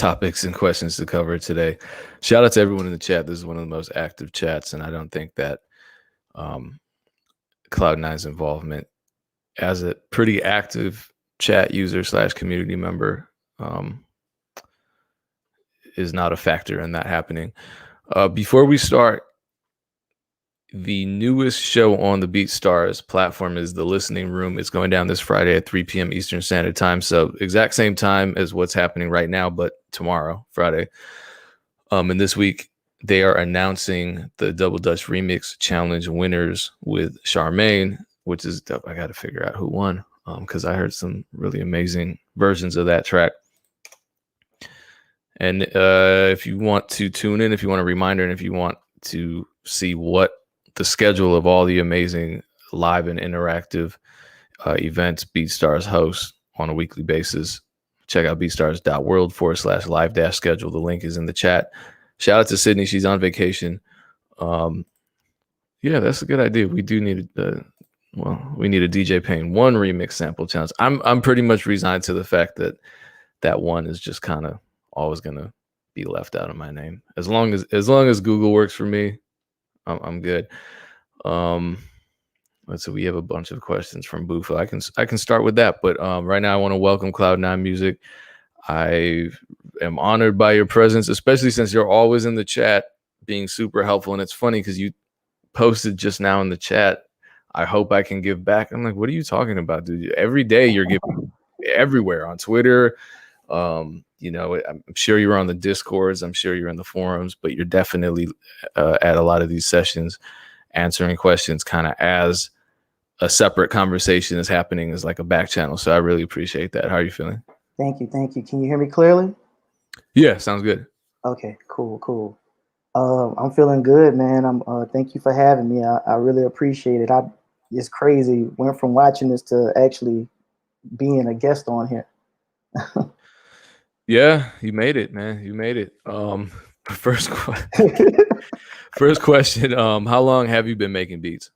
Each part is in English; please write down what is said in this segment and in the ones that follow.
topics and questions to cover today. Shout out to everyone in the chat. This is one of the most active chats, and I don't think that Kloudnine's involvement as a pretty active chat user / community member is not a factor in that happening. Before we start, the newest show on the BeatStars platform is The Listening Room. It's going down this Friday at 3 p.m. Eastern Standard Time. So exact same time as what's happening right now, but tomorrow, Friday. And this week, they are announcing the Double Dutch Remix Challenge winners with Charmaine, which is dope. I got to figure out who won because I heard some really amazing versions of that track. And if you want to tune in, if you want a reminder, and if you want to see what the schedule of all the amazing live and interactive events BeatStars hosts on a weekly basis, check out beatstars.world/live-schedule. The link is in the chat. Shout out to Sydney. She's on vacation. Yeah, that's a good idea. We do need we need a DJ Payne 1 remix sample challenge. I'm pretty much resigned to the fact that that one is just kind of always gonna be left out of my name. As long as Google works for me, I'm good. So we have a bunch of questions from Bufo. I can start with that, but right now I want to welcome Kloudnine Music. I am honored by your presence, especially since you're always in the chat being super helpful. And it's funny because you posted just now in the chat, I hope I can give back. I'm like, what are you talking about, dude? Every day you're giving everywhere on Twitter. You know, I'm sure you're on the Discords. I'm sure you're in the forums, but you're definitely at a lot of these sessions answering questions kind of as a separate conversation is happening as like a back channel. So I really appreciate that. How are you feeling? Thank you. Thank you. Can you hear me clearly? Yeah, sounds good. Okay, cool. I'm feeling good, man. Thank you for having me. I really appreciate it. It's crazy. Went from watching this to actually being a guest on here. Yeah, you made it, man. You made it. First question. How long have you been making beats?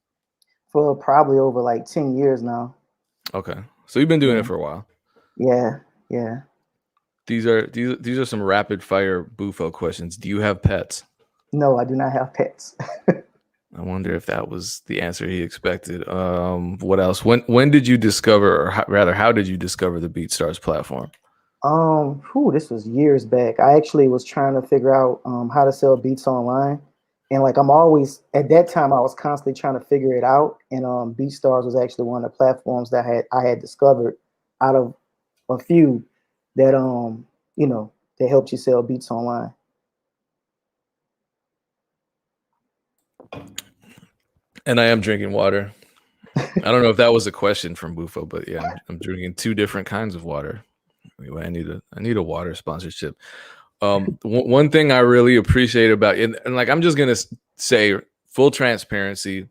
For probably over like 10 years now. Okay. So you've been doing it for a while. Yeah. These are some rapid fire Bufo questions. Do you have pets? No, I do not have pets. I wonder if that was the answer he expected. What else? When did you discover, or how did you discover the BeatStars platform? This was years back. I actually was trying to figure out how to sell beats online. And like I'm always at that time I was constantly trying to figure it out. And BeatStars was actually one of the platforms that I had discovered out of a few that that helped you sell beats online. And I am drinking water. I don't know if that was a question from Bufo, but yeah, I'm drinking 2 different kinds of water. Anyway, I need a water sponsorship. One thing I really appreciate about it, and like I'm just gonna say full transparency,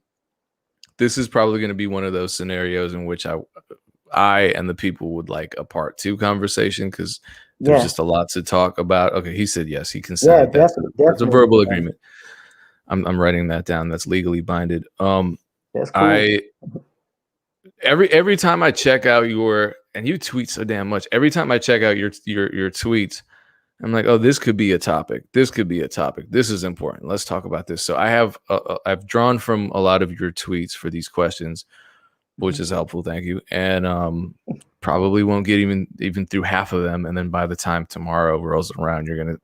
this is probably going to be one of those scenarios in which I and the people would like a part 2 conversation because there's just a lot to talk about. Okay, he said yes, he consented. Yeah, that's a verbal agreement. I'm writing that down. That's legally binded. That's cool. Every time I check out and you tweet so damn much. Every time I check out your tweets, I'm like, oh, this could be a topic. This could be a topic. This is important. Let's talk about this. So I've drawn from a lot of your tweets for these questions, which is helpful. Thank you. And probably won't get even through half of them. And then by the time tomorrow rolls around, you're gonna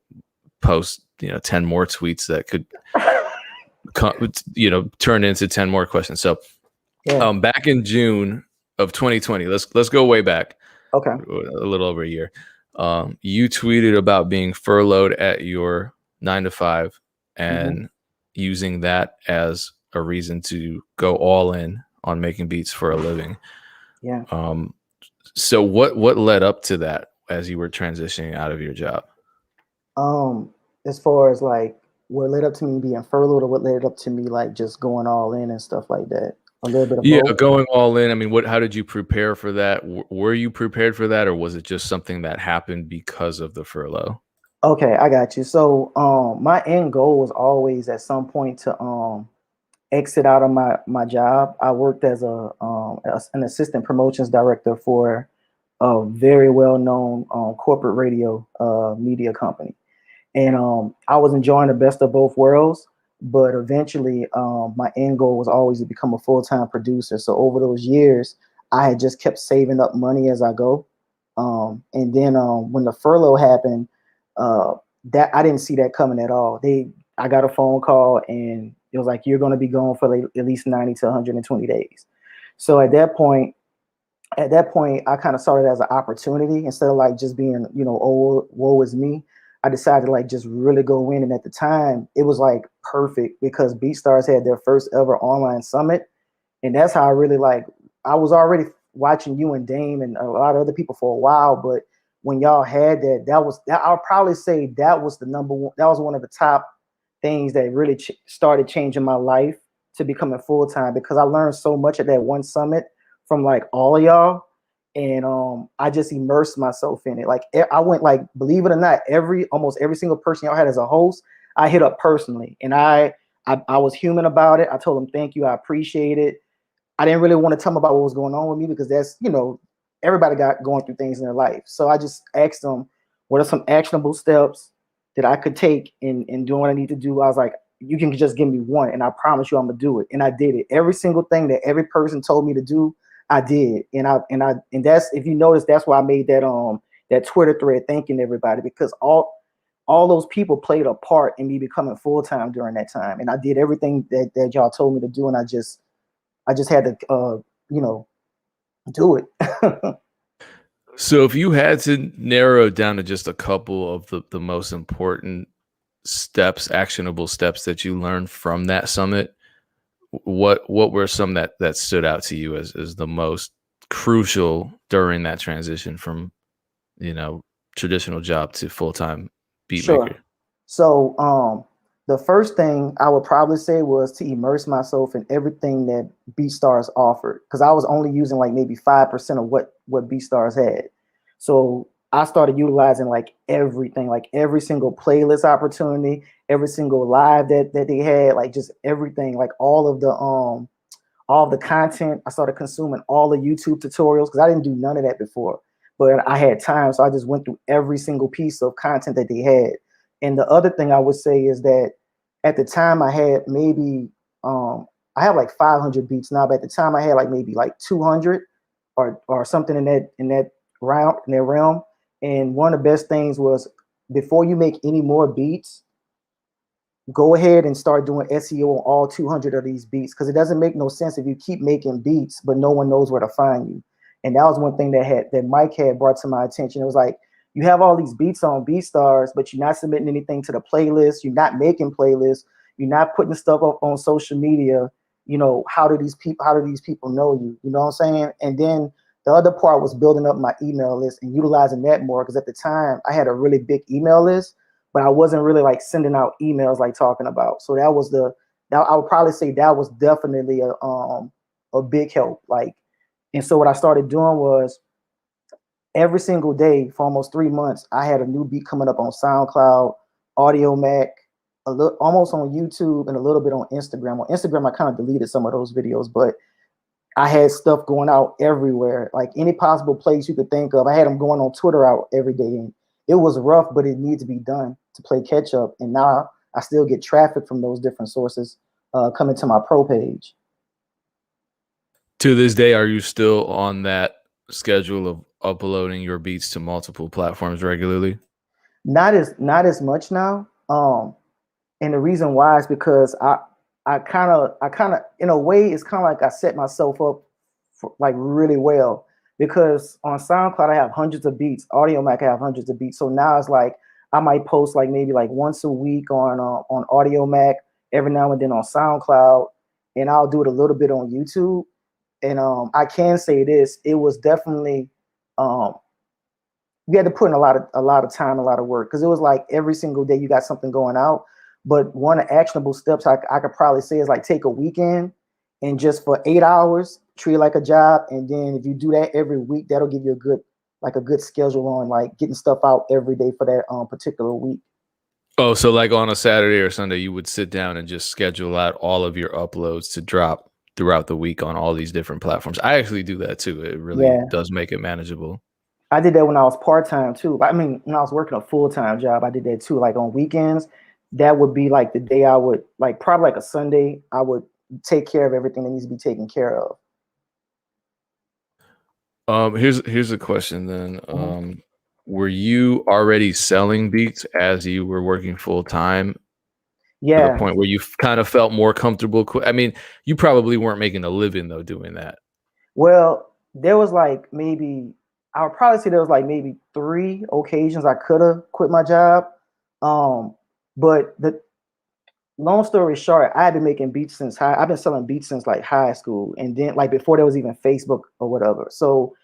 post 10 more tweets that could turn into 10 more questions. So back in June of 2020, let's go way back. Okay. A little over a year. You tweeted about being furloughed at your 9-to-5 and using that as a reason to go all in on making beats for a living. Yeah. So what led up to that as you were transitioning out of your job? As far as like what led up to me being furloughed, or what led up to me like just going all in and stuff like that? A little bit of both? Going all in. I mean, how did you prepare for that? Were you prepared for that, or was it just something that happened because of the furlough? Okay, I got you. So my end goal was always at some point to exit out of my job. I worked as an assistant promotions director for a very well known corporate radio media company. And I was enjoying the best of both worlds. But eventually, my end goal was always to become a full time producer. So over those years, I had just kept saving up money as I go. And then when the furlough happened, that I didn't see that coming at all. I got a phone call and it was like, you're going to be gone for like at least 90 to 120 days. So at that point, I kind of saw it as an opportunity instead of like just being, oh, woe is me. I decided to like just really go in. And at the time, it was like perfect because BeatStars had their first ever online summit. And that's how I really like, I was already watching you and Dame and a lot of other people for a while. But when y'all had that, I'll probably say that was the number one, that was one of the top things that really started changing my life to becoming full time because I learned so much at that one summit from like all of y'all, and I just immersed myself in it. Like I went like, believe it or not, almost every single person y'all had as a host, I hit up personally, and I was human about it. I told them thank you, I appreciate it. I didn't really want to tell them about what was going on with me because that's everybody got going through things in their life. So I just asked them what are some actionable steps that I could take in doing what I need to do. I was like, you can just give me one, and I promise you I'm gonna do it. And I did it. Every single thing that every person told me to do, I did. And that's, if you notice, that's why I made that Twitter thread thanking everybody, because all those people played a part in me becoming full time during that time. And I did everything that y'all told me to do, and I just had to do it. So if you had to narrow it down to just a couple of the most important steps, actionable steps that you learned from that summit, what were some that stood out to you as the most crucial during that transition from traditional job to full-time beat Sure. maker? So the first thing I would probably say was to immerse myself in everything that BeatStars offered, because I was only using like maybe 5% of what BeatStars had. So I started utilizing like everything, like every single playlist opportunity, every single live that they had, like just everything, like all of the content. I started consuming all the YouTube tutorials because I didn't do none of that before, but I had time, so I just went through every single piece of content that they had. And the other thing I would say is that at the time I had maybe I have like 500 beats now, but at the time I had like maybe like 200 or something in that realm. And one of the best things was, before you make any more beats, go ahead and start doing SEO on all 200 of these beats, because it doesn't make no sense if you keep making beats but no one knows where to find you. And that was one thing that Mike had brought to my attention. It was like, you have all these beats on BeatStars, but you're not submitting anything to the playlist. You're not making playlists. You're not putting stuff up on social media. How do these people know you? You know what I'm saying? And then the other part was building up my email list and utilizing that more, because at the time I had a really big email list, but I wasn't really like sending out emails like talking about. So I would probably say that was definitely a big help. Like, and so what I started doing was, every single day for almost 3 months, I had a new beat coming up on SoundCloud, Audio Mac, almost on YouTube, and a little bit on Instagram. On Instagram, I kind of deleted some of those videos, but I had stuff going out everywhere, like any possible place you could think of. I had them going on Twitter out every day, and it was rough, but it needed to be done to play catch up. And now I still get traffic from those different sources coming to my pro page. To this day, are you still on that schedule of uploading your beats to multiple platforms regularly? Not as much now. And the reason why is because I kind of in a way, it's kind of like I set myself up for, like, really well, because on SoundCloud I have hundreds of beats, Audio Mac I have hundreds of beats. So now it's like I might post like maybe like once a week on Audio Mac, every now and then on SoundCloud, and I'll do it a little bit on YouTube. And I can say this, it was definitely you had to put in a lot of time, a lot of work, because it was like every single day you got something going out. But one of the actionable steps I could probably say is like, take a weekend and just for 8 hours, treat it like a job. And then if you do that every week, that'll give you a good schedule on like getting stuff out every day for that particular week. Oh, so like on a Saturday or Sunday, you would sit down and just schedule out all of your uploads to drop throughout the week on all these different platforms. I actually do that too. It really Yeah. does make it manageable. I did that when I was part-time too. I mean, when I was working a full-time job, I did that too. Like on weekends, that would be like the day I would like probably like a Sunday, I would take care of everything that needs to be taken care of. Here's a question then. Mhm. Were you already selling beats as you were working full time to the Yeah. point where you kind of felt more comfortable? I mean, you probably weren't making a living though doing that. Well, there was like maybe I would probably say there was like maybe 3 occasions I could have quit my job. But the long story short, I had been making beats since high. I've been selling beats since like high school, and then like before there was even Facebook or whatever. So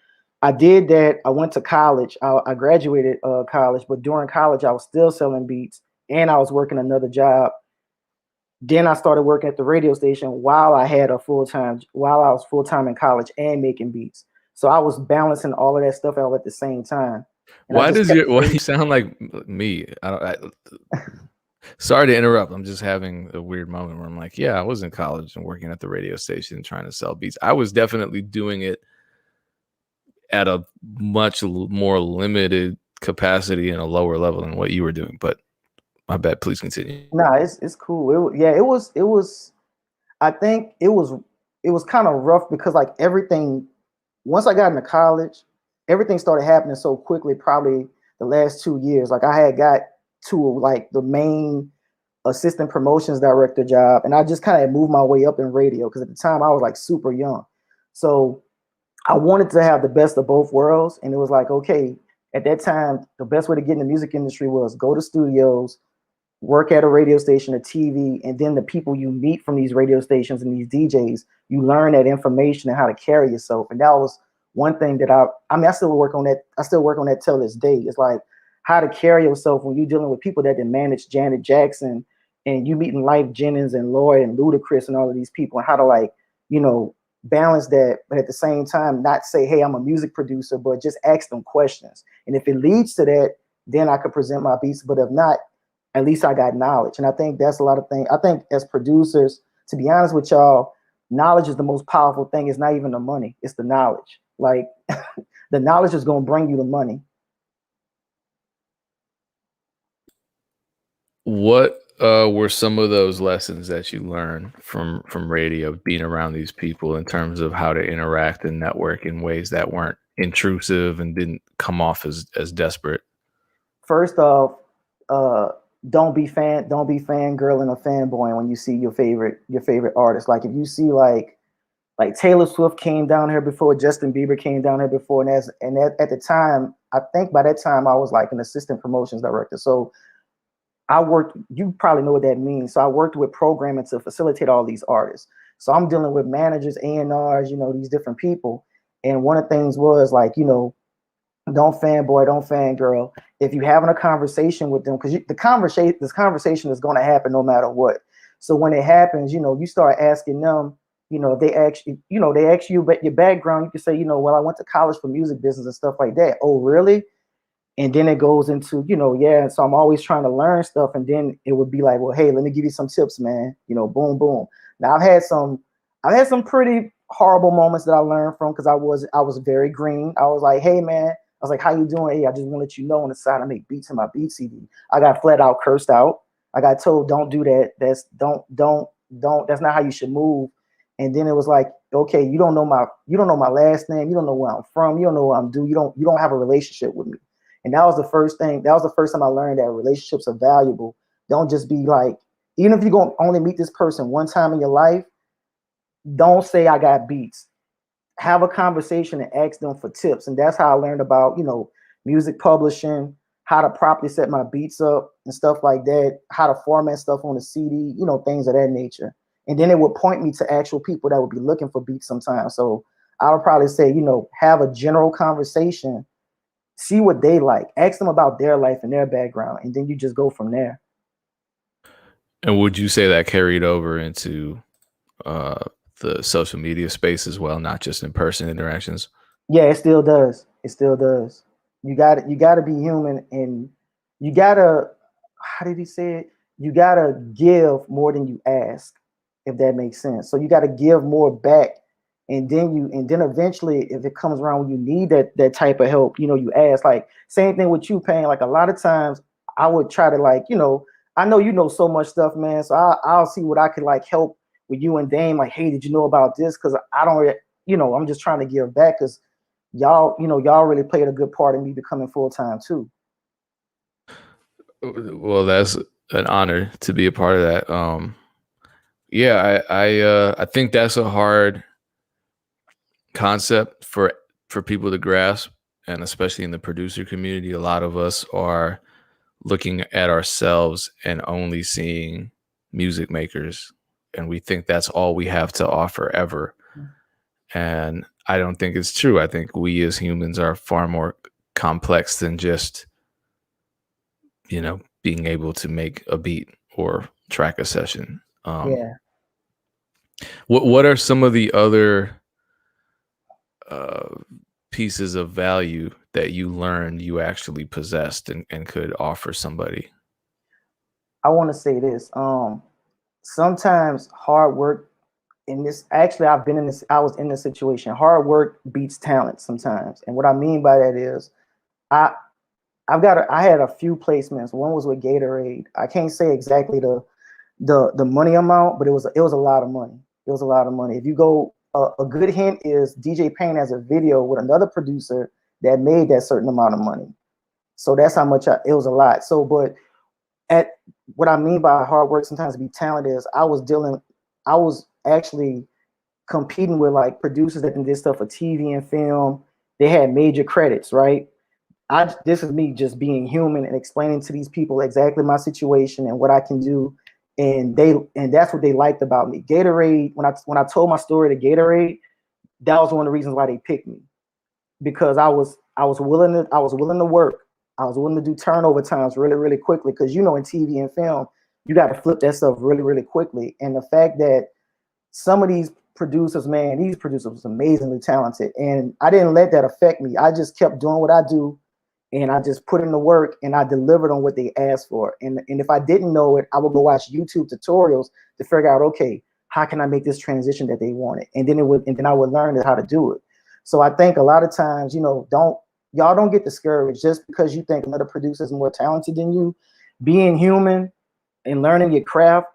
I did that. I went to college. I graduated college, but during college I was still selling beats, and I was working another job. Then I started working at the radio station while I had a full time, while I was full time in college and making beats. So I was balancing all of that stuff out at the same time, and I just kept Why getting. you sound like me? Sorry to interrupt. I'm just having a weird moment where I'm like, yeah, I was in college and working at the radio station trying to sell beats. I was definitely doing it at a much more limited capacity and a lower level than what you were doing. But my bad. Please continue. Nah, it's cool. Yeah, it was. I think it was kind of rough because like everything. Once I got into college, everything started happening so quickly. Probably the last 2 years, like I had got to like the main assistant promotions director job, and I just kind of moved my way up in radio because at the time I was like super young. So I wanted to have the best of both worlds, and it was like, okay, at that time, the best way to get in the music industry was go to studios, work at a radio station, a TV, and then the people you meet from these radio stations and these DJs, you learn that information and how to carry yourself. And that was one thing that I mean, I still work on that. I still work on that till this day. It's like how to carry yourself when you're dealing with people that did manage Janet Jackson and you meeting Life Jennings and Lloyd and Ludacris and all of these people, and how to like, you know, balance that, but at the same time, not say, hey, I'm a music producer, but just ask them questions. And if it leads to that, then I could present my beats. But if not, at least I got knowledge. And I think that's a lot of things. I think as producers, to be honest with y'all, knowledge is the most powerful thing. It's not even the money, it's the knowledge. Like the knowledge is going to bring you the money. What were some of those lessons that you learned from radio, being around these people in terms of how to interact and network in ways that weren't intrusive and didn't come off as desperate? First off, uh, don't be fangirling or fanboying when you see your favorite artist. Like if you see like Taylor Swift came down here before, Justin Bieber came down here before, at the time, I think by that time I was like an assistant promotions director. So I worked, you probably know what that means. So I worked with programming to facilitate all these artists. So I'm dealing with managers, A&Rs, these different people. And one of the things was like, don't fanboy, don't fangirl. If you're having a conversation with them, because this conversation is going to happen no matter what. So when it happens, you start asking them, if they ask you about your background, you can say, well, I went to college for music business and stuff like that. Oh, really? And then it goes into, yeah. So I'm always trying to learn stuff, and then it would be like, well, hey, let me give you some tips, man. Boom, boom. Now I've had some pretty horrible moments that I learned from because I was very green. I was like, hey, man. I was like, how you doing? Hey, I just want to let you know on the side I make beats in my beat CD. I got flat out cursed out. I got told, don't do that. Don't. That's not how you should move. And then it was like, okay, you don't know my last name. You don't know where I'm from. You don't know what I'm doing. You don't have a relationship with me. And that was the first thing. That was the first time I learned that relationships are valuable. Don't just be like, even if you're gonna only meet this person one time in your life, don't say I got beats. Have a conversation and ask them for tips. And that's how I learned about, music publishing, how to properly set my beats up and stuff like that, how to format stuff on the CD, things of that nature. And then it would point me to actual people that would be looking for beats sometimes. So I would probably say, have a general conversation, see what they like, ask them about their life and their background, and then you just go from there. And would you say that carried over into uh, the social media space as well, not just in person interactions? Yeah, it still does. It still does. You gotta be human, and you gotta, how did he say it? You gotta give more than you ask, if that makes sense. So you gotta give more back And then eventually, if it comes around when you need that type of help, you ask. Like, same thing with you, Payne. Like, a lot of times I would try to, like, I know you know so much stuff, man. So I'll see what I could, like, help with you and Dame. Like, hey, did you know about this? Because I don't really, I'm just trying to give back, because y'all really played a good part in me becoming full time too. Well, that's an honor to be a part of that. Yeah, I think that's a hard concept for people to grasp, and especially in the producer community, a lot of us are looking at ourselves and only seeing music makers, and we think that's all we have to offer ever. And I don't think it's true. I think we as humans are far more complex than just, being able to make a beat or track a session. Yeah. What are some of the other uh, pieces of value that you learned you actually possessed and could offer somebody? I want to say this. Sometimes hard work, in this, actually, I was in this situation. Hard work beats talent sometimes. And what I mean by that is, I I had a few placements. One was with Gatorade. I can't say exactly the money amount, but it was a lot of money. It was a lot of money. If you go, a good hint is DJ Payne has a video with another producer that made that certain amount of money. So that's how much it was a lot. So, but at what I mean by hard work sometimes be talent is, I was actually competing with, like, producers that did stuff for TV and film. They had major credits, right? This is me just being human and explaining to these people exactly my situation and what I can do, and that's what they liked about me. Gatorade, when I told my story to Gatorade, that was one of the reasons why they picked me, because I was willing to work. I was willing to do turnover times really, really quickly, because in TV and film, you got to flip that stuff really, really quickly. And the fact that some of these producers, man, these producers was amazingly talented, and I didn't let that affect me. I just kept doing what I do, and I just put in the work, and I delivered on what they asked for. And if I didn't know it, I would go watch YouTube tutorials to figure out, okay, how can I make this transition that they wanted? And then I would learn how to do it. So I think a lot of times, don't get discouraged just because you think another producer is more talented than you. Being human and learning your craft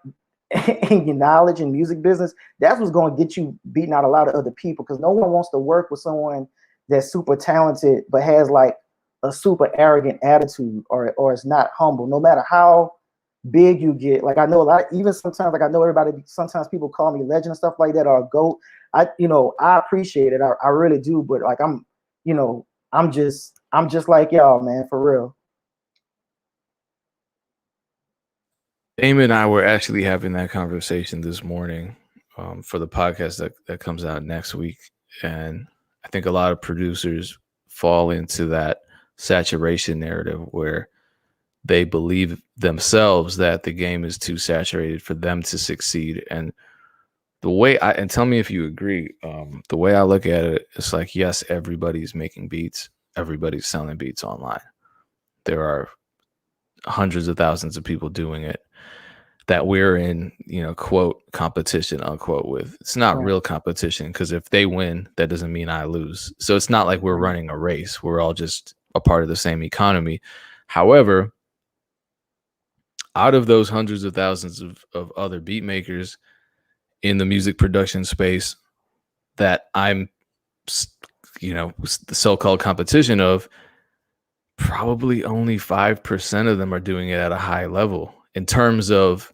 and your knowledge in music business, that's what's going to get you beating out a lot of other people, because no one wants to work with someone that's super talented but has, like, a super arrogant attitude, or is not humble, no matter how big you get. Like, I know a lot, even sometimes, like, I know everybody, sometimes people call me legend and stuff like that, or GOAT. I appreciate it. I really do. But, like, I'm just like y'all, man, for real. Amy and I were actually having that conversation this morning, for the podcast that comes out next week. And I think a lot of producers fall into that saturation narrative where they believe themselves that the game is too saturated for them to succeed. And and tell me if you agree, the way I look at it, it's like, yes, everybody's making beats, everybody's selling beats online. There are hundreds of thousands of people doing it that we're in, quote, competition, unquote, with. It's not Right. real competition, because if they win, that doesn't mean I lose. So it's not like we're running a race. We're all just a part of the same economy. However, out of those hundreds of thousands of other beat makers in the music production space that I'm, the so-called competition of, probably only 5% of them are doing it at a high level, in terms of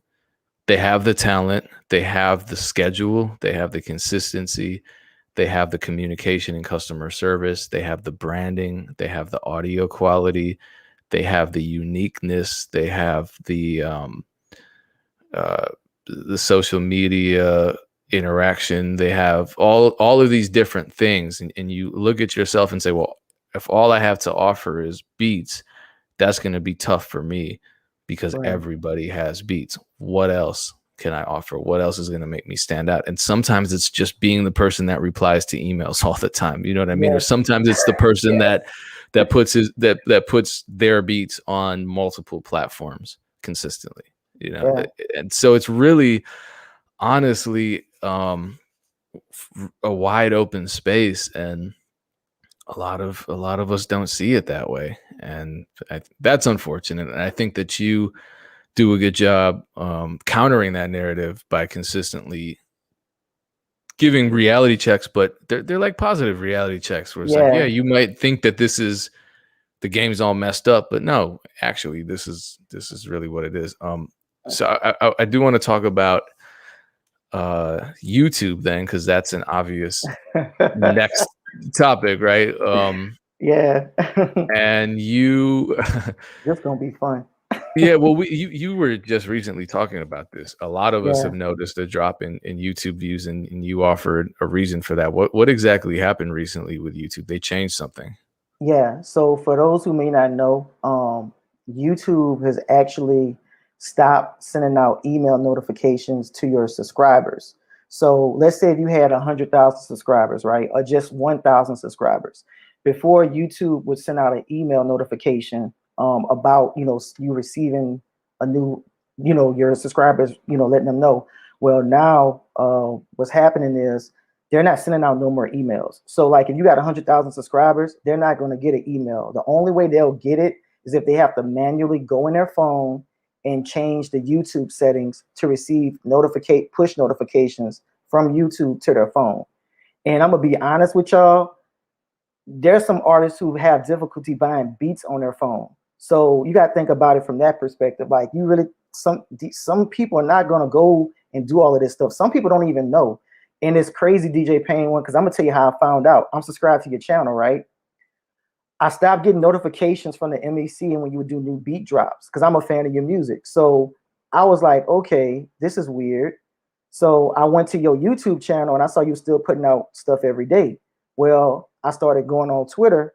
they have the talent, they have the schedule, they have the consistency, they have the communication and customer service, they have the branding, they have the audio quality, they have the uniqueness, they have uh, the social media interaction, they have all of these different things. And you look at yourself and say, well, if all I have to offer is beats, that's going to be tough for me, because Right. everybody has beats. What else can I offer? What else is going to make me stand out? And sometimes it's just being the person that replies to emails all the time. You know what I mean? Or Yes. sometimes it's the person Yes. that puts their beats on multiple platforms consistently. Yeah. And so it's really, honestly, a wide open space, and a lot of us don't see it that way, and that's unfortunate. And I think that you do a good job countering that narrative by consistently giving reality checks, but they're like positive reality checks where it's like, yeah, Yeah. you might think that this is the game's all messed up, but no, actually, this is really what it is. So I do want to talk about YouTube then, because that's an obvious next topic, right? Yeah. And you, This gonna be fun. yeah, well, you were just recently talking about this. A lot of us Yeah. have noticed a drop in YouTube views, and you offered a reason for that. What exactly happened recently with YouTube? They changed something. Yeah. So for those who may not know, YouTube has actually stopped sending out email notifications to your subscribers. So let's say if you had 100,000 subscribers, right, or just 1,000 subscribers, before YouTube would send out an email notification about you receiving a new your subscribers letting them know. Well, now what's happening is they're not sending out no more emails. So like if you got 100,000 subscribers, they're not going to get an email. The only way they'll get it is if they have to manually go in their phone and change the YouTube settings to receive push notifications from YouTube to their phone. And I'm gonna be honest with y'all, there's some artists who have difficulty buying beats on their phone. So you got to think about it from that perspective. Like you really, some people are not going to go and do all of this stuff. Some people don't even know. And it's crazy, DJ Payne one, because I'm gonna tell you how I found out. I'm subscribed to your channel, right? I stopped getting notifications from the MEC and when you would do new beat drops because I'm a fan of your music. So I was like, okay, this is weird. So I went to your YouTube channel and I saw you still putting out stuff every day. Well, I started going on Twitter.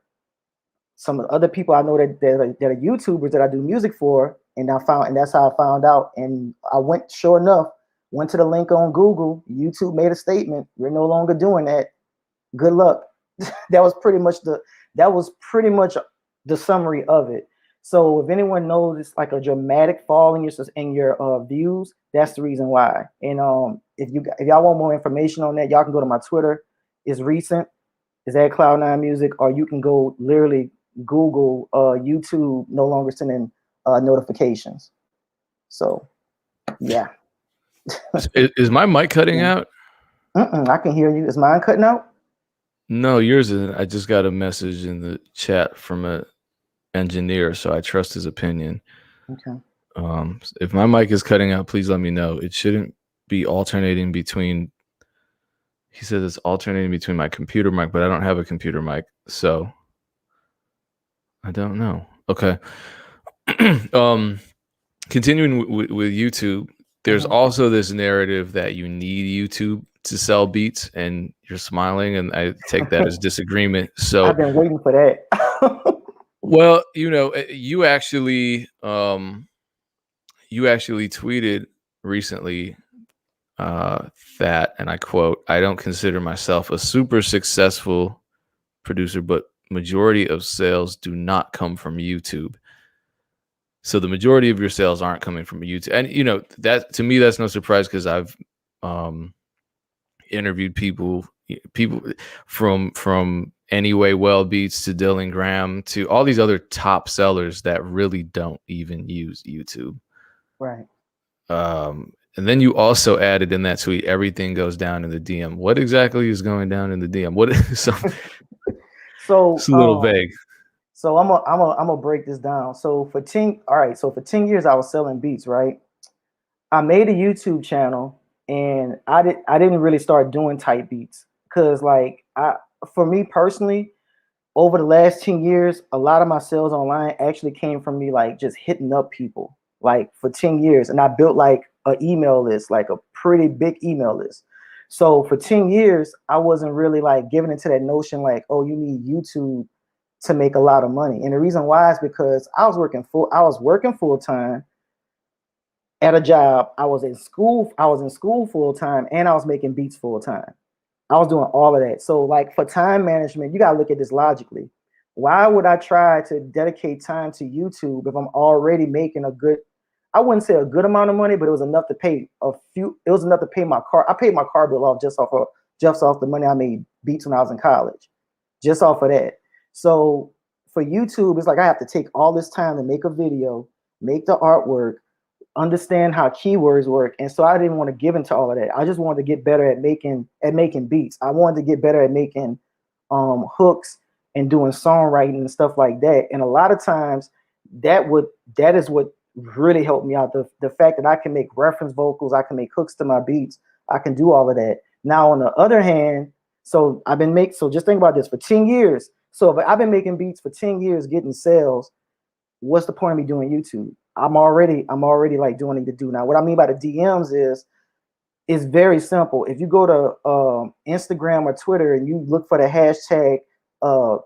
Some of the other people I know that are YouTubers that I do music for, and that's how I found out. And I went, sure enough, went to the link on Google. YouTube made a statement. We're no longer doing that. Good luck. that was pretty much the summary of it. So if anyone knows it's like a dramatic fall in your views, that's the reason why. And if y'all want more information on that, y'all can go to my Twitter. It's recent. Is at Kloudnine Music, or you can go literally Google YouTube no longer sending notifications. So yeah. Is my mic cutting out? I can hear you. Is mine cutting out? No, yours isn't. I just got a message in the chat from a engineer, so I trust his opinion. Okay. If my mic is cutting out, please let me know. It shouldn't be alternating between. He says it's alternating between my computer mic, but I don't have a computer mic, so I don't know. Okay. Continuing with YouTube, there's also this narrative that you need YouTube to sell beats, and you're smiling, and I take that as disagreement. So I've been waiting for that. well, you actually tweeted recently that, and I quote, "I don't consider myself a super successful producer, but majority of sales do not come from YouTube." So the majority of your sales aren't coming from YouTube. And that, to me, that's no surprise, because I've interviewed people from Anyway Well Beats to Dylan Graham to all these other top sellers that really don't even use YouTube. Right. And then you also added in that tweet, everything goes down in the DM. What exactly is going down in the DM? What is so it's a little vague. So I'm gonna break this down. So for 10 years I was selling beats, right? I made a YouTube channel and I didn't really start doing type beats because for me personally, over the last 10 years, a lot of my sales online actually came from me like just hitting up people like for 10 years. And I built like an email list, like a pretty big email list. So for 10 years, I wasn't really like giving into that notion like, oh, you need YouTube to make a lot of money. And the reason why is because I was working full time at a job. I was in school full time, and I was making beats full time. I was doing all of that. So like for time management, you gotta look at this logically. Why would I try to dedicate time to YouTube if I'm already making I wouldn't say a good amount of money, but it was enough to pay it was enough to pay my car. I paid my car bill off just off of just off the money I made beats when I was in college, just off of that. So for YouTube, it's like I have to take all this time to make a video, make the artwork, understand how keywords work. And so I didn't want to give into all of that. I just wanted to get better at making beats. I wanted to get better at making hooks and doing songwriting and stuff like that. And a lot of times that is what really helped me out. The fact that I can make reference vocals, I can make hooks to my beats, I can do all of that. Now on the other hand, so just think about this for 10 years. So if I've been making beats for 10 years, getting sales, what's the point of me doing YouTube? I'm already like doing what I need to do now. What I mean by the DMs is it's very simple. If you go to Instagram or Twitter and you look for the hashtag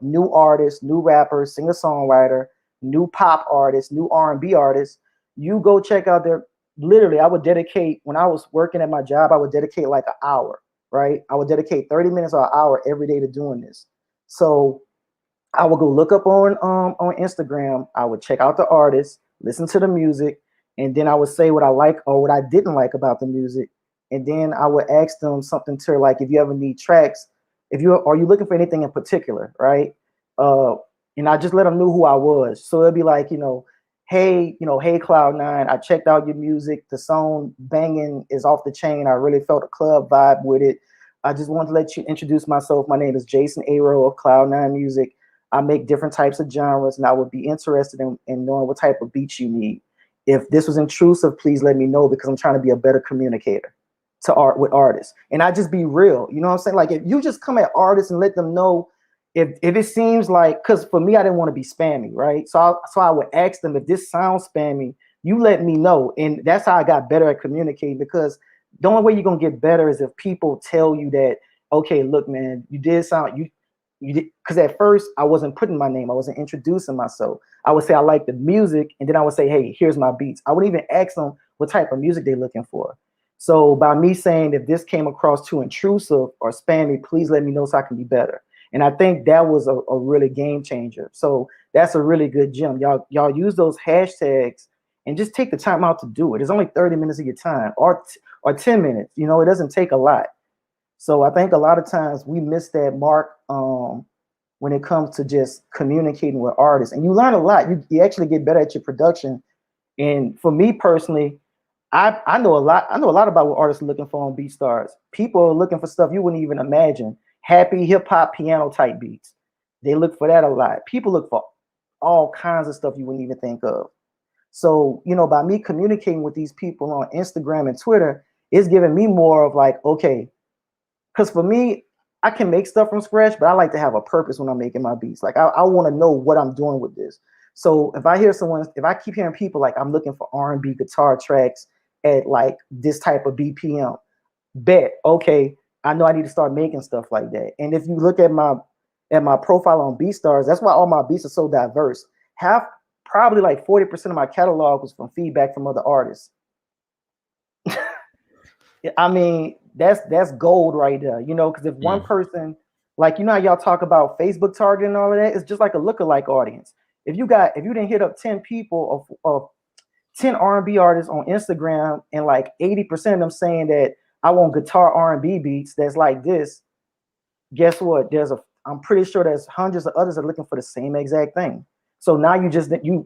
new artist, new rapper, singer-songwriter, new pop artist, new R&B artist, you go check out their, literally I would dedicate, when I was working at my job, I would dedicate like an hour, right? I would dedicate 30 minutes or an hour every day to doing this. So I would go look up on Instagram, I would check out the artist, listen to the music, and then I would say what I like or what I didn't like about the music. And then I would ask them something to like, if you ever need tracks, are you looking for anything in particular, right? And I just let them know who I was. So it'd be like, hey, hey Kloudnine, I checked out your music. The song banging is off the chain. I really felt a club vibe with it. I just wanted to let you introduce myself. My name is Jason Aro of Kloudnine Music. I make different types of genres, and I would be interested in knowing what type of beats you need. If this was intrusive, please let me know, because I'm trying to be a better communicator with artists. And I just be real, you know what I'm saying? Like if you just come at artists and let them know if it seems like, because for me, I didn't want to be spammy, right? So I would ask them, if this sounds spammy, you let me know. And that's how I got better at communicating, because the only way you're gonna get better is if people tell you that, okay, look, man, you did sound, you did, because at first I wasn't putting my name, I wasn't introducing myself. I would say I like the music, and then I would say, hey, here's my beats. I wouldn't even ask them what type of music they're looking for. So by me saying, if this came across too intrusive or spammy, please let me know so I can be better. And I think that was a really game changer. So that's a really good gem. Y'all use those hashtags and just take the time out to do it. It's only 30 minutes of your time, or 10 minutes. It doesn't take a lot. So I think a lot of times we miss that mark when it comes to just communicating with artists. And you learn a lot. You actually get better at your production. And for me personally, I know a lot. I know a lot about what artists are looking for on BeatStars. People are looking for stuff you wouldn't even imagine. Happy hip hop piano type beats. They look for that a lot. People look for all kinds of stuff you wouldn't even think of. So, by me communicating with these people on Instagram and Twitter, it's giving me more of like, okay, because for me, I can make stuff from scratch, but I like to have a purpose when I'm making my beats. Like I want to know what I'm doing with this. So if I keep hearing people like, I'm looking for R&B guitar tracks at like this type of BPM, bet, okay, I know I need to start making stuff like that. And if you look at my profile on BeatStars, that's why all my beats are so diverse. Probably like 40% of my catalog was from feedback from other artists. I mean, that's gold right there, because if one person, like, how y'all talk about Facebook targeting and all of that, it's just like a lookalike audience. If you didn't hit up 10 people of 10 R&B artists on Instagram, and like 80% of them saying that I want guitar R&B beats that's like this, guess what? I'm pretty sure there's hundreds of others that are looking for the same exact thing. So now you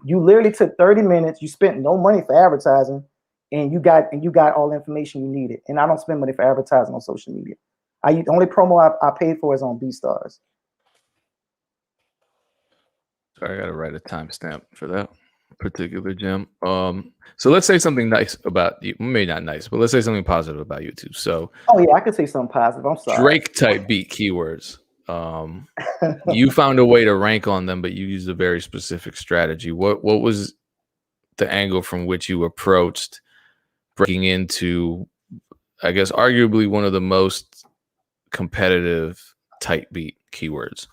literally took 30 minutes, you spent no money for advertising, and you got all the information you needed. And I don't spend money for advertising on social media. The only promo I paid for is on BeatStars. Sorry, I gotta write a timestamp for that particular gem. So let's say something nice about you. Maybe not nice, but let's say something positive about YouTube. So, oh yeah, I could say something positive. I'm sorry. Drake type beat keywords. You found a way to rank on them, but you used a very specific strategy. What was the angle from which you approached breaking into, I guess, arguably one of the most competitive type beat keywords?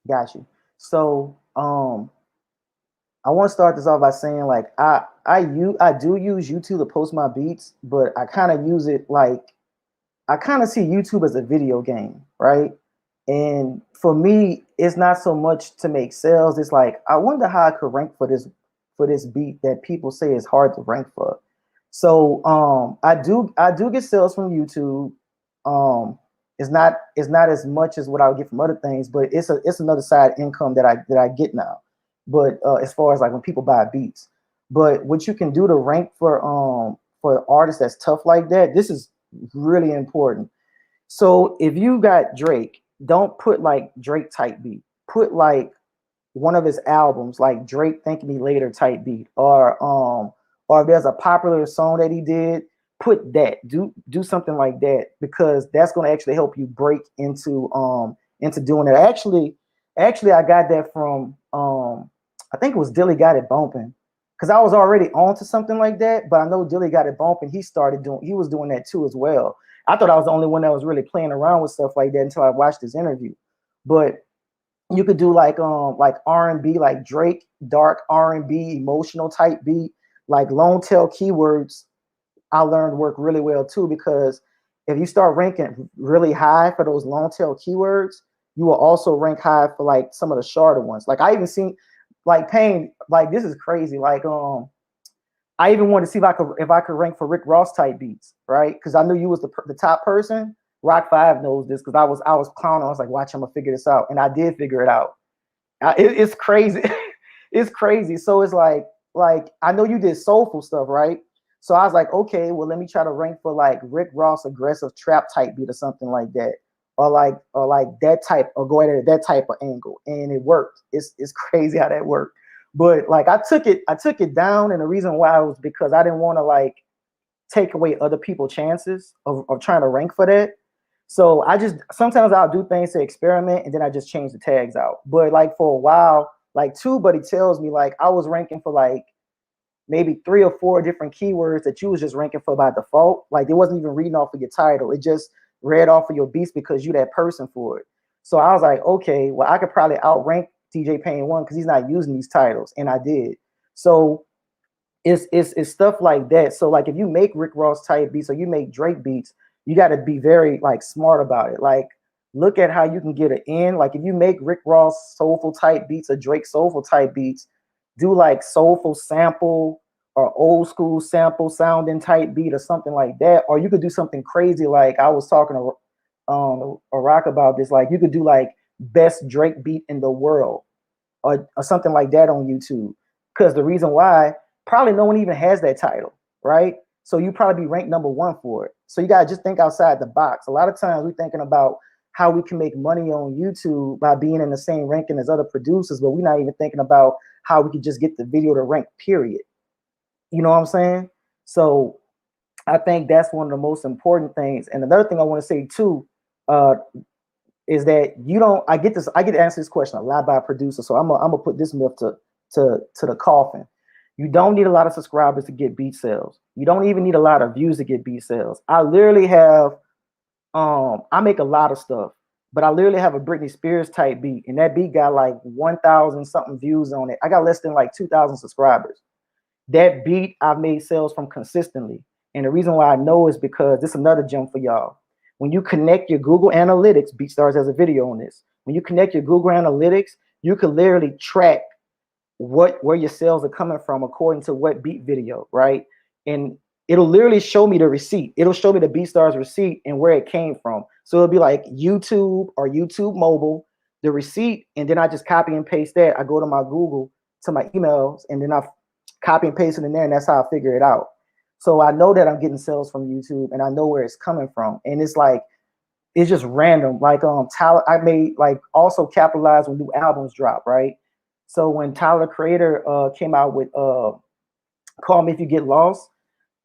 Got you. So I want to start this off by saying, like, I do use YouTube to post my beats, but I kind of use it like, I kind of see YouTube as a video game, right? And for me, it's not so much to make sales. It's like, I wonder how I could rank for this beat that people say is hard to rank for. So I do get sales from YouTube. it's not as much as what I would get from other things, but it's another side income that I get now. But as far as like when people buy beats, but what you can do to rank for artists that's tough like that, this is really important. So if you got Drake, don't put like Drake type beat. Put like one of his albums, like Drake Thank Me Later type beat, or if there's a popular song that he did, put that. Do something like that, because that's gonna actually help you break into doing it. Actually I got that from I think it was Dilly Got It Bumping. Because I was already on to something like that, but I know Dilly Got It Bumping, he was doing that too as well. I thought I was the only one that was really playing around with stuff like that until I watched this interview. But you could do like R&B, like Drake, dark R&B, emotional type beat, like long tail keywords. I learned work really well too, because if you start ranking really high for those long tail keywords, you will also rank high for like some of the shorter ones. Like I even seen like Payne, like this is crazy. Like I even wanted to see if I could rank for Rick Ross type beats, right? Because I knew you was the top person. Rock 5 knows this, because I was clowning. I was like, watch, I'm gonna figure this out, and I did figure it out. It's crazy. It's crazy. So it's like I know you did soulful stuff, right? So I was like, okay, well, let me try to rank for like Rick Ross aggressive trap type beat or something like that, or like that type, or go at that type of angle, and it worked. It's crazy how that worked. But like I took it down, and the reason why was because I didn't want to like take away other people's chances of trying to rank for that. So I just sometimes I'll do things to experiment, and then I just change the tags out. But like for a while, like TubeBuddy tells me like I was ranking for like maybe 3 or 4 different keywords that you was just ranking for by default. Like it wasn't even reading off of your title. It just read off of your beats because you that person for it. So I was like, okay, well I could probably outrank DJ Payne 1 because he's not using these titles, and I did. So it's stuff like that. So like if you make Rick Ross type beats or you make Drake beats, you got to be very like smart about it. Like look at how you can get it in. Like if you make Rick Ross soulful type beats or Drake soulful type beats, do like soulful sample or old school sample sounding type beat or something like that. Or you could do something crazy. Like I was talking to Rock about this. Like you could do like best Drake beat in the world or something like that on YouTube. Because the reason why, probably no one even has that title, right? So you probably be ranked #1 for it. So you gotta just think outside the box. A lot of times we're thinking about how we can make money on YouTube by being in the same ranking as other producers, but we're not even thinking about how we could just get the video to rank, period. You know what I'm saying? So I think that's one of the most important things. And another thing I want to say too, is that I get to answer this question a lot by a producer. So I'm gonna put this myth to the coffin. You don't need a lot of subscribers to get beat sales. You don't even need a lot of views to get beat sales. I literally have, I make a lot of stuff, but I literally have a Britney Spears type beat, and that beat got like 1,000 something views on it. I got less than like 2,000 subscribers. That beat I've made sales from consistently. And the reason why I know is because this is another gem for y'all. When you connect your Google Analytics, BeatStars has a video on this. When you connect your Google Analytics, you can literally track where your sales are coming from according to what beat video, right? And it'll literally show me the receipt. It'll show me the BeatStars receipt and where it came from. So it'll be like YouTube or YouTube mobile, the receipt, and then I just copy and paste that. I go to my Google, to my emails, and then I copy and paste it in there, and that's how I figure it out. So I know that I'm getting sales from YouTube, and I know where it's coming from. And it's like, it's just random. Like Tyler, I made like also capitalize when new albums drop, right? So when Tyler Creator came out with Call Me If You Get Lost,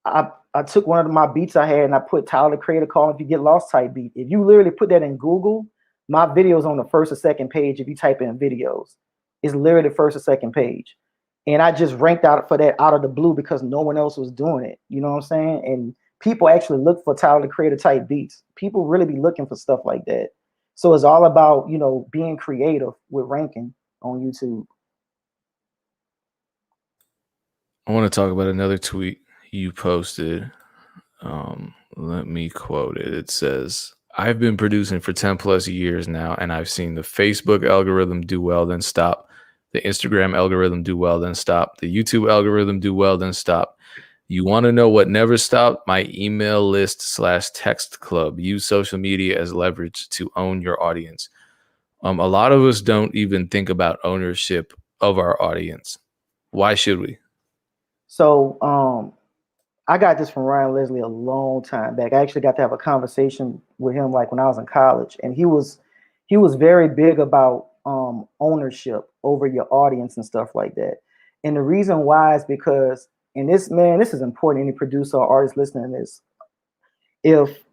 I took one of my beats I had and I put Tyler Creator Call Me If You Get Lost type beat. If you literally put that in Google, my video's on the first or second page. If you type in videos, it's literally the first or second page. And I just ranked out for that out of the blue because no one else was doing it. You know what I'm saying? And people actually look for Tyler Creator type beats. People really be looking for stuff like that. So it's all about, you know, being creative with ranking on YouTube. I want to talk about another tweet you posted. Let me quote it. It says, I've been producing for 10 plus years now, and I've seen the Facebook algorithm do well, then stop. The Instagram algorithm do well, then stop. The YouTube algorithm do well, then stop. You want to know what never stopped? My email list / text club. Use social media as leverage to own your audience. A lot of us don't even think about ownership of our audience. Why should we? So I got this from Ryan Leslie a long time back. I actually got to have a conversation with him like when I was in college, and he was very big about ownership over your audience and stuff like that. And the reason why is because, and this man, this is important. Any producer or artist listening to this, if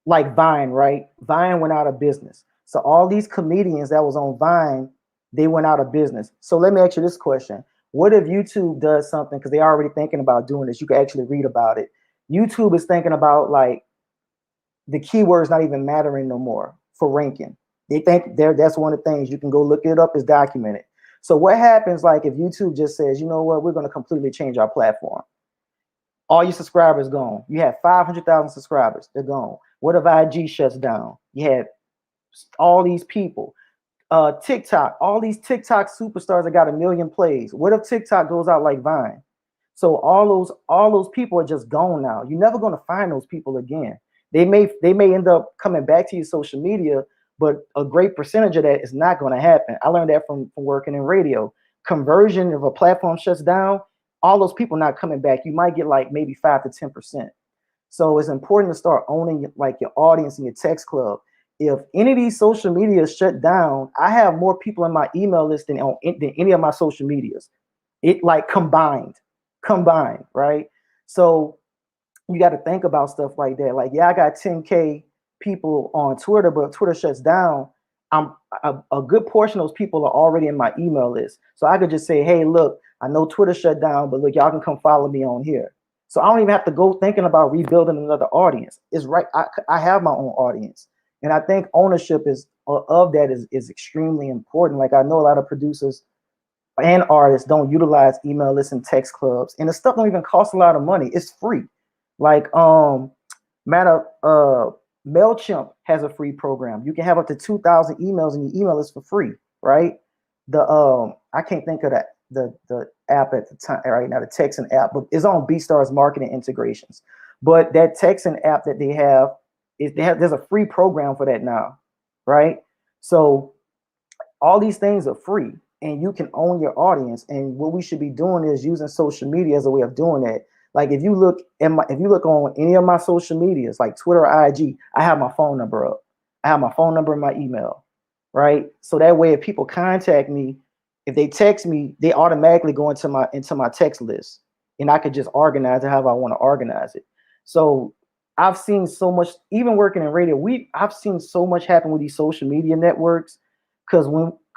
like Vine, right? Vine went out of business. So all these comedians that was on Vine, they went out of business. So let me ask you this question. What if YouTube does something, because they're already thinking about doing this, you can actually read about it. YouTube is thinking about like the keywords not even mattering no more for ranking. They think that's one of the things, you can go look it up, is documented. So what happens like if YouTube just says, you know what, we're going to completely change our platform? All your subscribers gone. You have 500,000 subscribers, they're gone. What if IG shuts down? You have all these people. TikTok, all these TikTok superstars that got 1 million plays. What if TikTok goes out like Vine? So all those people are just gone now. You're never going to find those people again. They may end up coming back to your social media, but a great percentage of that is not going to happen. I learned that from working in radio. Conversion, if a platform shuts down, all those people not coming back. You might get like maybe 5 to 10%. So it's important to start owning like your audience and your text club. If any of these social medias shut down, I have more people in my email list than any of my social medias. It like combined, right? So you got to think about stuff like that. Like, yeah, I got 10K people on Twitter, but Twitter shuts down. I'm a good portion of those people are already in my email list. So I could just say, hey, look, I know Twitter shut down, but look, y'all can come follow me on here. So I don't even have to go thinking about rebuilding another audience. It's right. I have my own audience. And I think ownership of that is extremely important. Like I know a lot of producers and artists don't utilize email lists and text clubs, and the stuff don't even cost a lot of money. It's free. Like MailChimp has a free program. You can have up to 2,000 emails in your email list for free, right? The I can't think of the app at the time right now, the texting app, but it's on BeatStars marketing integrations. But that texting app that they have there's a free program for that now, right? So all these things are free and you can own your audience. And what we should be doing is using social media as a way of doing that. Like if you look on any of my social medias, like Twitter or IG, I have my phone number up. I have my phone number in my email, right? So that way, if people contact me, if they text me, they automatically go into my text list, and I could just organize it however I want to organize it. So I've seen so much, even working in radio, I've seen so much happen with these social media networks because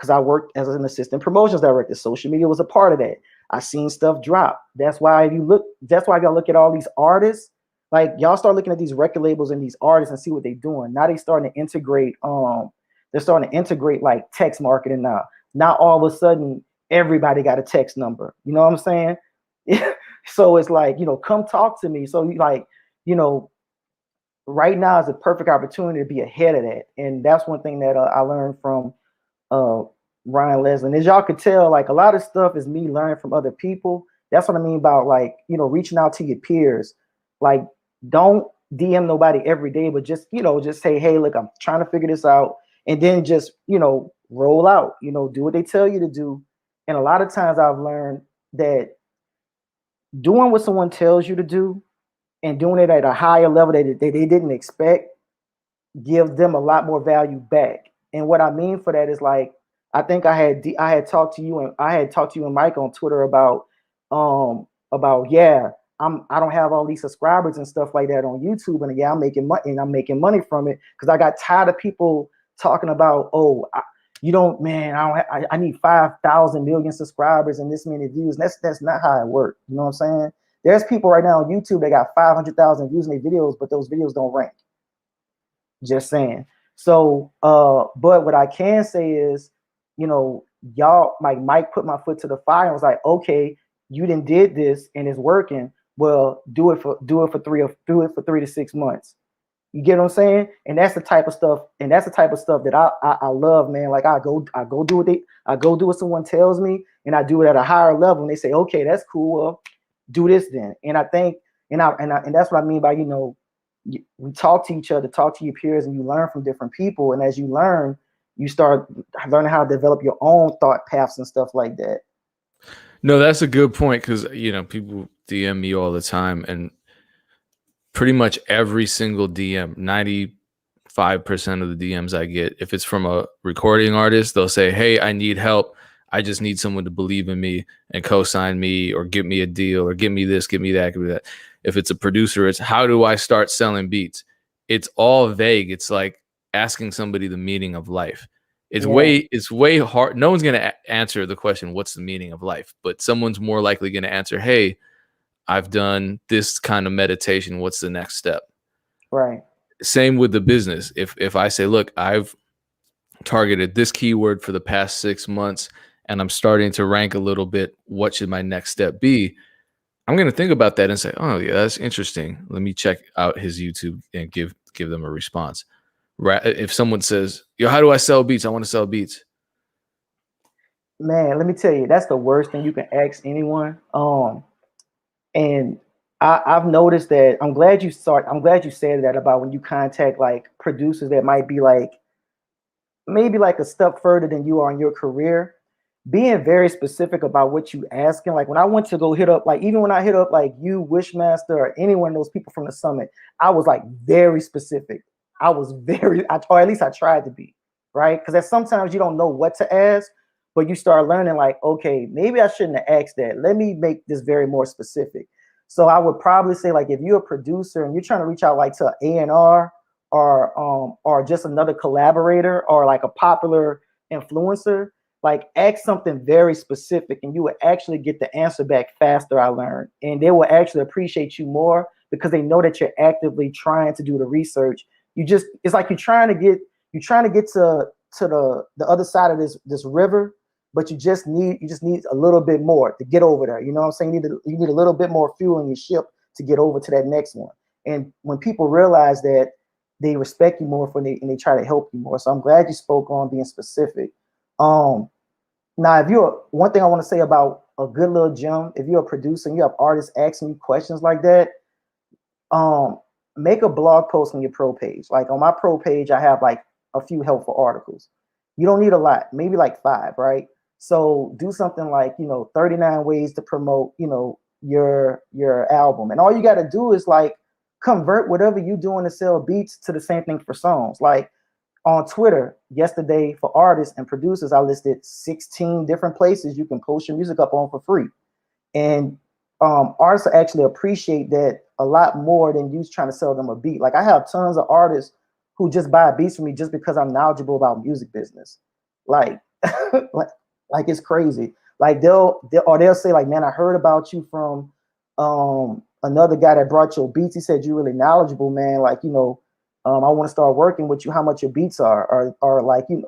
I worked as an assistant promotions director. Social media was a part of that. I seen stuff drop. That's why that's why I gotta look at all these artists. Like y'all start looking at these record labels and these artists and see what they're doing. Now they're starting to integrate like text marketing now. Now all of a sudden everybody got a text number. You know what I'm saying? So it's like, come talk to me. So right now is a perfect opportunity to be ahead of that. And that's one thing that I learned from Ryan Leslie. And as y'all could tell, like a lot of stuff is me learning from other people. That's what I mean about like, reaching out to your peers. Like don't DM nobody every day, but just say, hey, look, I'm trying to figure this out. And then just, roll out, do what they tell you to do. And a lot of times I've learned that doing what someone tells you to do and doing it at a higher level that they didn't expect gives them a lot more value back. And what I mean for that is like, I think I had talked to you and Mike on Twitter about yeah, I don't have all these subscribers and stuff like that on YouTube, and yeah, I'm making money from it because I got tired of people talking about, I need 5,000 million subscribers and this many views. And that's not how it works. You know what I'm saying? There's people right now on YouTube that got 500,000 views in their videos, but those videos don't rank. Just saying. So, but what I can say is, y'all, like Mike put my foot to the fire and was like, okay, you did this and it's working. Well, do it for 3 to 6 months. You get what I'm saying? And that's the type of stuff, that I love, man. Like I go do what someone tells me, and I do it at a higher level. And they say, okay, that's cool. Well, do this then. And I think, and that's what I mean by, we talk to each other, talk to your peers, and you learn from different people. And as you learn, you start learning how to develop your own thought paths and stuff like that. No, that's a good point, because people DM me all the time, and pretty much every single DM, 95% of the DMs I get, if it's from a recording artist, they'll say, "Hey, I need help. I just need someone to believe in me and co-sign me, or give me a deal, or give me this, give me that, give me that." If it's a producer, it's, "How do I start selling beats?" It's all vague. It's like asking somebody the meaning of life. It's way hard. No one's going to answer the question, "What's the meaning of life?" But someone's more likely going to answer, "Hey, I've done this kind of meditation. What's the next step?" Right. Same with the business. If I say, "Look, I've targeted this keyword for the past 6 months and I'm starting to rank a little bit, what should my next step be?" I'm going to think about that and say, "Oh yeah, that's interesting. Let me check out his YouTube and give them a response." Right? If someone says, "Yo, how do I sell beats? I want to sell beats." Man, let me tell you, that's the worst thing you can ask anyone. And I've noticed that. I'm glad you said that about when you contact like producers that might be like maybe like a step further than you are in your career. Being very specific about what you asking. Like when I went to go hit up, like even when I hit up like you, Wishmaster, or any one of those people from the summit, I was like very specific. I was or at least I tried to be, right? Because sometimes you don't know what to ask, but you start learning like, okay, maybe I shouldn't have asked that. Let me make this very more specific. So I would probably say like if you're a producer and you're trying to reach out like to A&R or just another collaborator or like a popular influencer, like ask something very specific and you will actually get the answer back faster, I learned. And they will actually appreciate you more because they know that you're actively trying to do the research. It's like you're trying to get to the other side of this river, but you just need a little bit more to get over there. You know what I'm saying? You need a little bit more fuel in your ship to get over to that next one. And when people realize that, they respect you more and they try to help you more. So I'm glad you spoke on being specific. Now, one thing I want to say about a good little gem, if you're a producer and you have artists asking you questions like that, make a blog post on your pro page. Like on my pro page, I have like a few helpful articles. You don't need a lot, maybe like 5, right? So do something like, 39 ways to promote, your album. And all you got to do is like convert whatever you're doing to sell beats to the same thing for songs. Like on Twitter yesterday for artists and producers, I listed 16 different places you can post your music up on for free. And artists actually appreciate that a lot more than you trying to sell them a beat. Like I have tons of artists who just buy beats from me just because I'm knowledgeable about music business. Like, like it's crazy. Like they'll say like, "Man, I heard about you from another guy that brought your beats. He said you're really knowledgeable, man. Like, I want to start working with you. How much your beats are, or like, and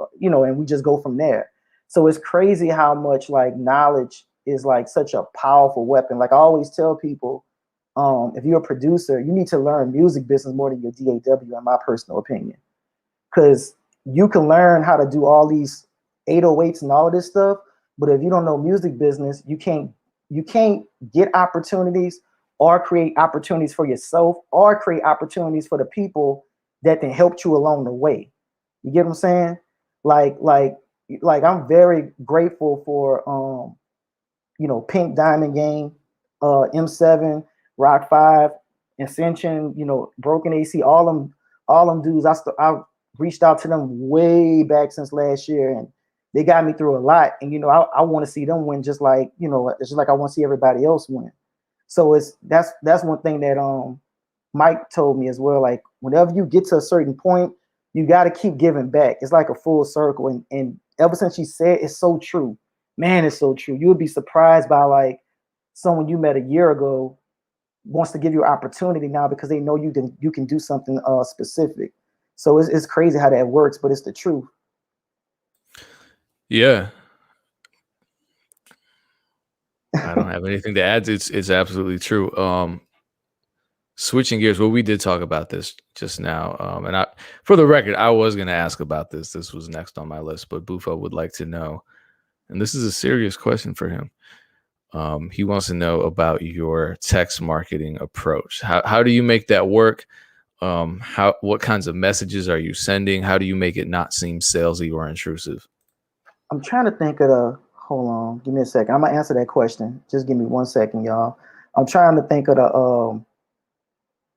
we just go from there." So it's crazy how much like knowledge is like such a powerful weapon. Like I always tell people, if you're a producer, you need to learn music business more than your DAW, in my personal opinion, because you can learn how to do all these 808s and all of this stuff, but if you don't know music business, you can't get opportunities or create opportunities for yourself or create opportunities for the people that can help you along the way. You get what I'm saying? Like I'm very grateful for Pink Diamond Game, M7, Rock 5, Ascension, Broken AC, all them dudes. I reached out to them way back since last year, and they got me through a lot. And I want to see them win, just like it's just like I want to see everybody else win. So that's one thing that Mike told me as well. Like whenever you get to a certain point, you got to keep giving back. It's like a full circle, and ever since she said, it's so true. Man, it's so true. You would be surprised by like someone you met a year ago wants to give you an opportunity now because they know you can do something specific. So it's crazy how that works, but it's the truth. Yeah. I don't have anything to add. It's absolutely true. Switching gears, well, we did talk about this just now. And for the record, I was going to ask about this. This was next on my list, but Bufo would like to know, and this is a serious question for him. He wants to know about your text marketing approach. How do you make that work? What kinds of messages are you sending? How do you make it not seem salesy or intrusive? I'm trying to think of the. Hold on, give me a second. I'm gonna answer that question. Just give me 1 second, y'all. I'm trying to think of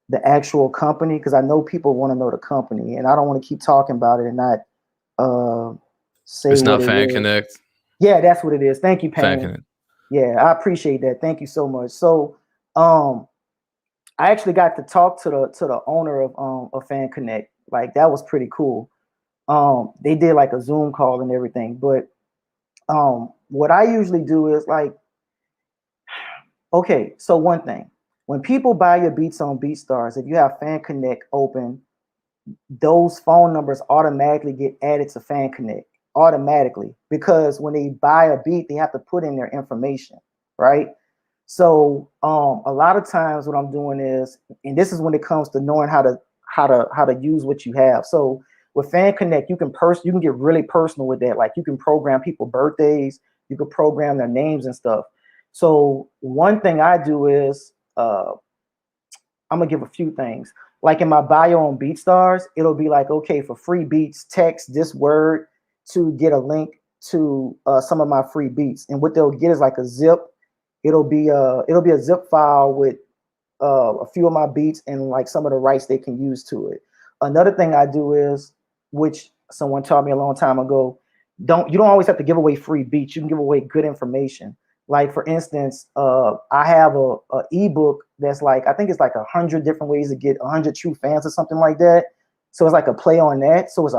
the actual company because I know people want to know the company, and I don't want to keep talking about it and not uh say It's what not it Fan is. Connect. Yeah, that's what it is. Thank you, Fan Payne. Connect. Yeah, I appreciate that. Thank you so much. So, um, I actually got to talk to the owner of Fan Connect. Like that was pretty cool. They did like a Zoom call and everything. But what I usually do is like, okay, so one thing, when people buy your beats on BeatStars, if you have Fan Connect open, those phone numbers automatically get added to Fan Connect automatically because when they buy a beat, they have to put in their information, right? So a lot of times what I'm doing is, and this is when it comes to knowing how to use what you have. So with Fan Connect, you can get really personal with that. Like you can program people birthdays, you can program their names and stuff. So one thing I do is I'm gonna give a few things. Like in my bio on BeatStars, it'll be like, okay, for free beats, text this word to get a link to some of my free beats. And what they'll get is like a zip. It'll be a zip file with a few of my beats and like some of the rights they can use to it. Another thing I do is, which someone taught me a long time ago, you don't always have to give away free beats. You can give away good information. Like for instance, I have a ebook that's like I think it's like 100 different ways to get 100 true fans or something like that. So it's like a play on that. So it's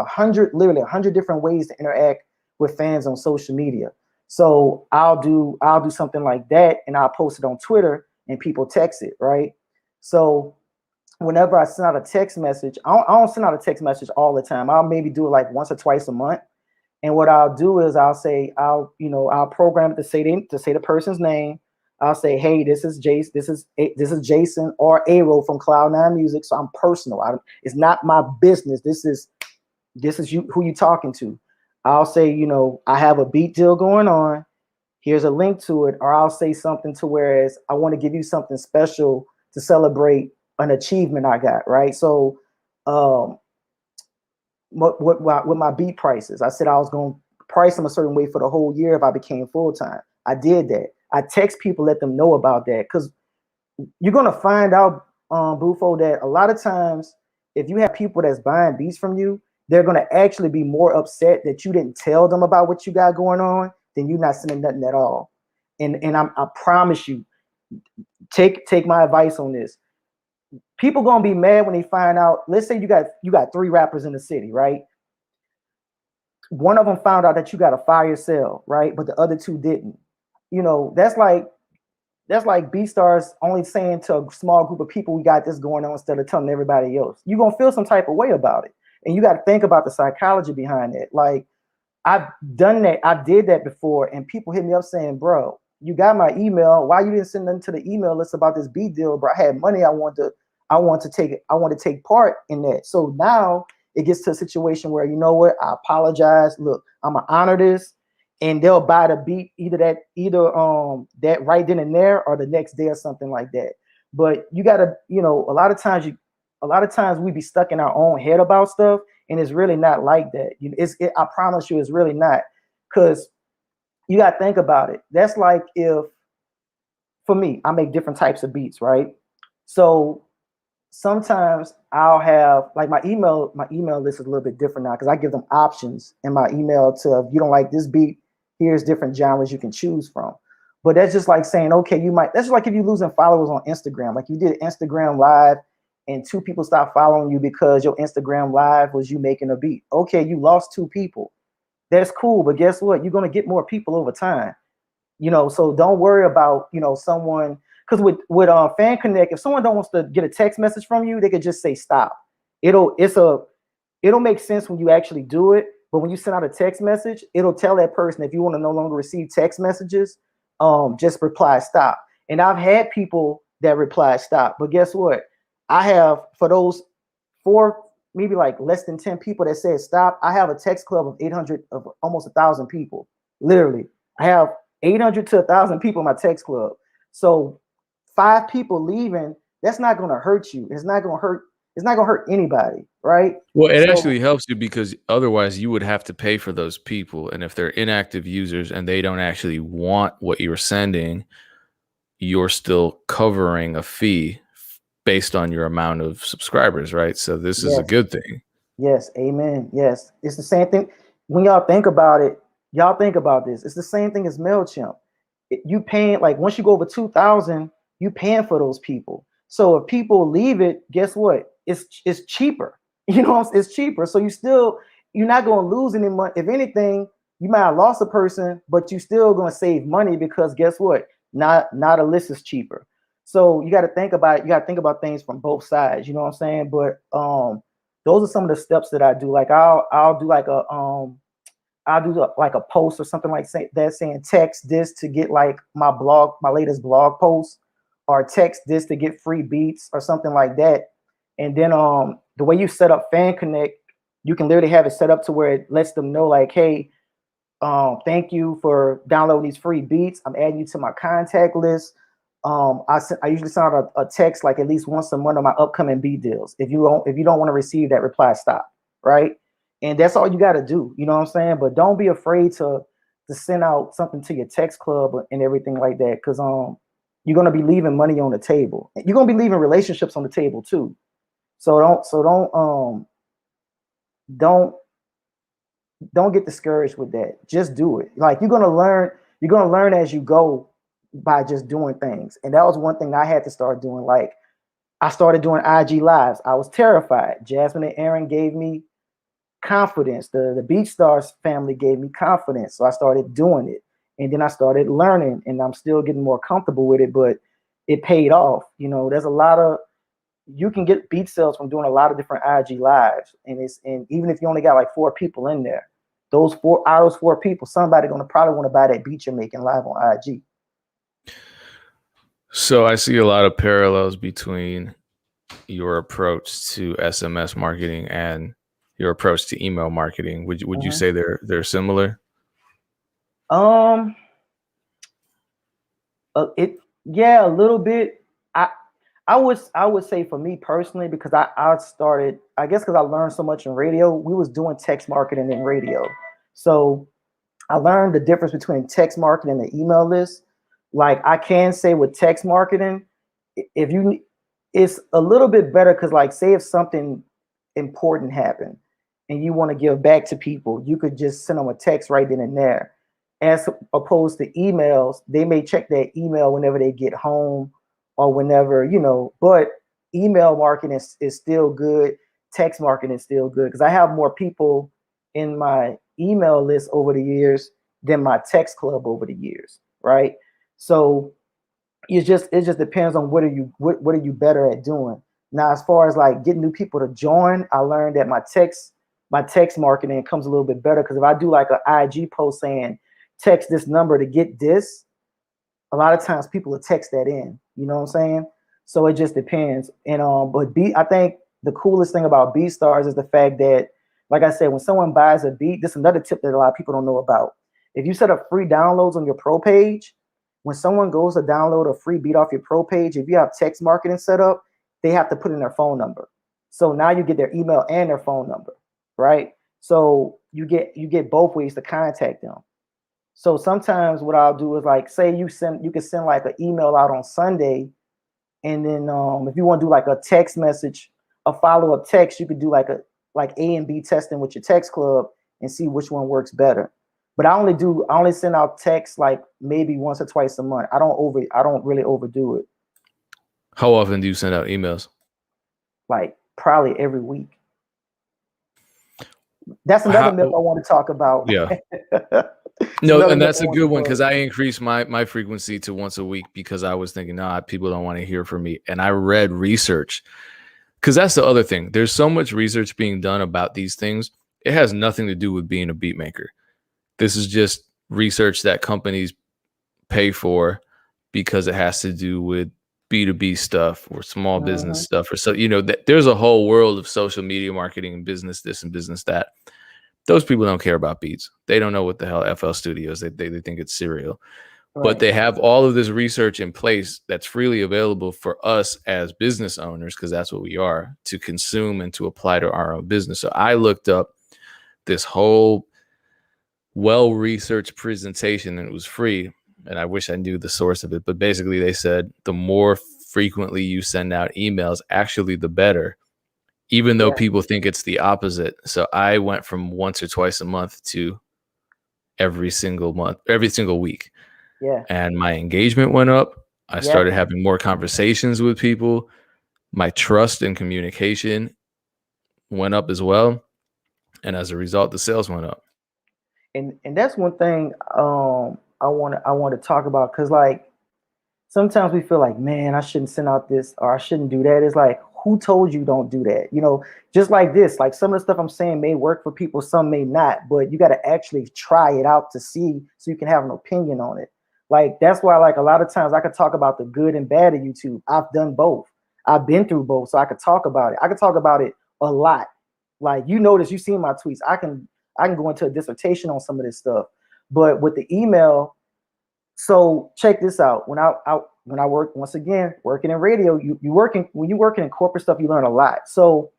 literally 100 different ways to interact with fans on social media. So I'll do something like that and I'll post it on Twitter and people text it, right? So whenever I send out a text message, I don't send out a text message all the time. I'll maybe do it like once or twice a month. And what I'll do is I'll program it to say the person's name. I'll say, hey, this is Jason, this is Jason or Aero from Kloudnine Music. So I'm personal. It's not my business. This is you who you talking to. I'll say, I have a beat deal going on. Here's a link to it, or I'll say something to whereas I want to give you something special to celebrate an achievement I got, right? So um with my beat prices, I said I was going to price them a certain way for the whole year if I became full-time. I did that. I text people, let them know about that, because you're going to find out, Bufo, that a lot of times if you have people that's buying beats from you, they're going to actually be more upset that you didn't tell them about what you got going on than you not sending nothing at all. And I promise you, take my advice on this. People gonna be mad when they find out. Let's say you got 3 rappers in the city, right? One of them found out that you got a fire sale, right? But the other 2 didn't. That's like BeatStars only saying to a small group of people we got this going on instead of telling everybody else. You're gonna feel some type of way about it. And you got to think about the psychology behind it. Like I've done that, I did that before, and people hit me up saying, bro, you got my email. Why you didn't send them to the email list about this beat deal? Bro, I had money. I want to take part in that. So now it gets to a situation where, you know what, I apologize. Look, I'm gonna honor this, and they'll buy the beat either that right then and there or the next day or something like that. But you gotta, a lot of times we be stuck in our own head about stuff, and it's really not like that. I promise you, it's really not, because you got to think about it. That's like if, for me, I make different types of beats, right? So sometimes I'll have like my email list is a little bit different now because I give them options in my email to, if you don't like this beat, here's different genres you can choose from. But that's just like saying, okay, that's just like if you're losing followers on Instagram. Like you did Instagram live and 2 people stopped following you because your Instagram live was you making a beat. Okay, you lost 2 people. That's cool, but guess what? You're gonna get more people over time. So don't worry about, someone, because with Fan Connect, if someone don't wants to get a text message from you, they could just say stop. It'll make sense when you actually do it, but when you send out a text message, it'll tell that person, if you want to no longer receive text messages, just reply stop. And I've had people that reply stop, but guess what? I have, for those 4, maybe like less than 10 people that said stop, I have a text club of 800, of almost 1,000 people. Literally, I have 800 to 1,000 people in my text club. So 5 people leaving, that's not going to hurt you. It's not going to hurt. It's not going to hurt anybody, right? Well, it So actually helps you because otherwise you would have to pay for those people. And if they're inactive users and they don't actually want what you're sending, you're still covering a fee based on your amount of subscribers, right? So this is a yes, good thing. yes, amen. Yes, it's the same thing. When y'all think about it, y'all think about this. It's the same thing as Mailchimp. You paying like once you go over 2,000, you paying for those people. So if people leave it, guess what? It's cheaper. You know, it's cheaper. So you're not going to lose any money. If anything, you might have lost a person, but you still going to save money because guess what? Not a list is cheaper. So you got to think about it. You got to think about things from both sides. You know what I'm saying? But those are some of the steps that I do. Like I'll do like I'll do like a post or something like that saying text this to get like my latest blog post, or text this to get free beats or something like that. And then the way you set up Fan Connect, you can literally have it set up to where it lets them know like, hey, thank you for downloading these free beats. I'm adding you to my contact list. I usually send out a text like at least once a month on my upcoming beat deals. If you don't want to receive that reply, stop. Right. And that's all you got to do. You know what I'm saying? But don't be afraid to send out something to your text club and everything like that. Cause you're gonna be leaving money on the table. You're gonna be leaving relationships on the table too. So don't get discouraged with that. Just do it. Like you're gonna learn as you go by just doing things. And that was one thing I had to start doing. Like I started doing IG lives. I was terrified. Jasmine and Aaron gave me confidence. The BeatStars family gave me confidence. So I started doing it. And then I started learning, and I'm still getting more comfortable with it, but it paid off. You know, there's a lot of, you can get beat sales from doing a lot of different IG lives. And even if you only got like 4 people in there, those 4 people, somebody gonna probably want to buy that beat you're making live on IG. So I see a lot of parallels between your approach to SMS marketing and your approach to email marketing. Would you say they're similar? Yeah, a little bit. I would say for me personally, because I started, I guess because I learned so much in radio, we was doing text marketing in radio. So I learned the difference between text marketing and email list. Like I can say with text marketing, if you, it's a little bit better because like say if something important happened and you want to give back to people, you could just send them a text right then and there. As opposed to emails, they may check that email whenever they get home or whenever, you know, but email marketing is still good. Text marketing is still good because I have more people in my email list over the years than my text club over the years, right? So it just depends on what are you better at doing. Now, as far as like getting new people to join, I learned that my text marketing comes a little bit better because if I do like an IG post saying text this number to get this, a lot of times people will text that in. You know what I'm saying? So it just depends. And I think the coolest thing about BeatStars is the fact that, like I said, when someone buys a beat, this is another tip that a lot of people don't know about. If you set up free downloads on your pro page, when someone goes to download a free beat off your pro page, if you have text marketing set up, they have to put in their phone number. So now you get their email and their phone number, right? So you get both ways to contact them. So sometimes what I'll do is like, say you can send like an email out on Sunday, and then if you want to do like a text message, a follow-up text, you could do like A and B testing with your text club and see which one works better. But I only send out texts like maybe once or twice a month. I don't really overdo it. How often do you send out emails? Like probably every week. That's another myth I want to talk about. Yeah. No, and that's a good one because I increased my frequency to once a week because I was thinking, people don't want to hear from me. And I read research because that's the other thing. There's so much research being done about these things. It has nothing to do with being a beat maker. This is just research that companies pay for because it has to do with B2B stuff or small business stuff or so, there's a whole world of social media marketing and business this and business that. Those people don't care about beats. They don't know what the hell FL Studios. They think it's cereal. but Right. they have all of this research in place that's freely available for us as business owners, because that's what we are, to consume and to apply to our own business. So I looked up this whole well-researched presentation, and it was free, and I wish I knew the source of it, but basically they said the more frequently you send out emails, actually the better, even though Yeah. people think it's the opposite. So I went from once or twice a month to every single month, every single week, Yeah. and my engagement went up. I Yeah. started having more conversations with people. My trust and communication went up as well, and as a result, the sales went up. And that's one thing I want to talk about, because like sometimes we feel like, man, I shouldn't send out this or I shouldn't do that. It's like, who told you don't do that? You know, just like this, like some of the stuff I'm saying may work for people, some may not, but you got to actually try it out to see so you can have an opinion on it. Like that's why, like a lot of times I could talk about the good and bad of YouTube. I've done both. I've been through both, so I could talk about it. I could talk about it a lot. Like you notice, you seen my tweets. I can go into a dissertation on some of this stuff. But with the email, so check this out. When I work, once again, working in radio, you working when you working in corporate stuff, you learn a lot. So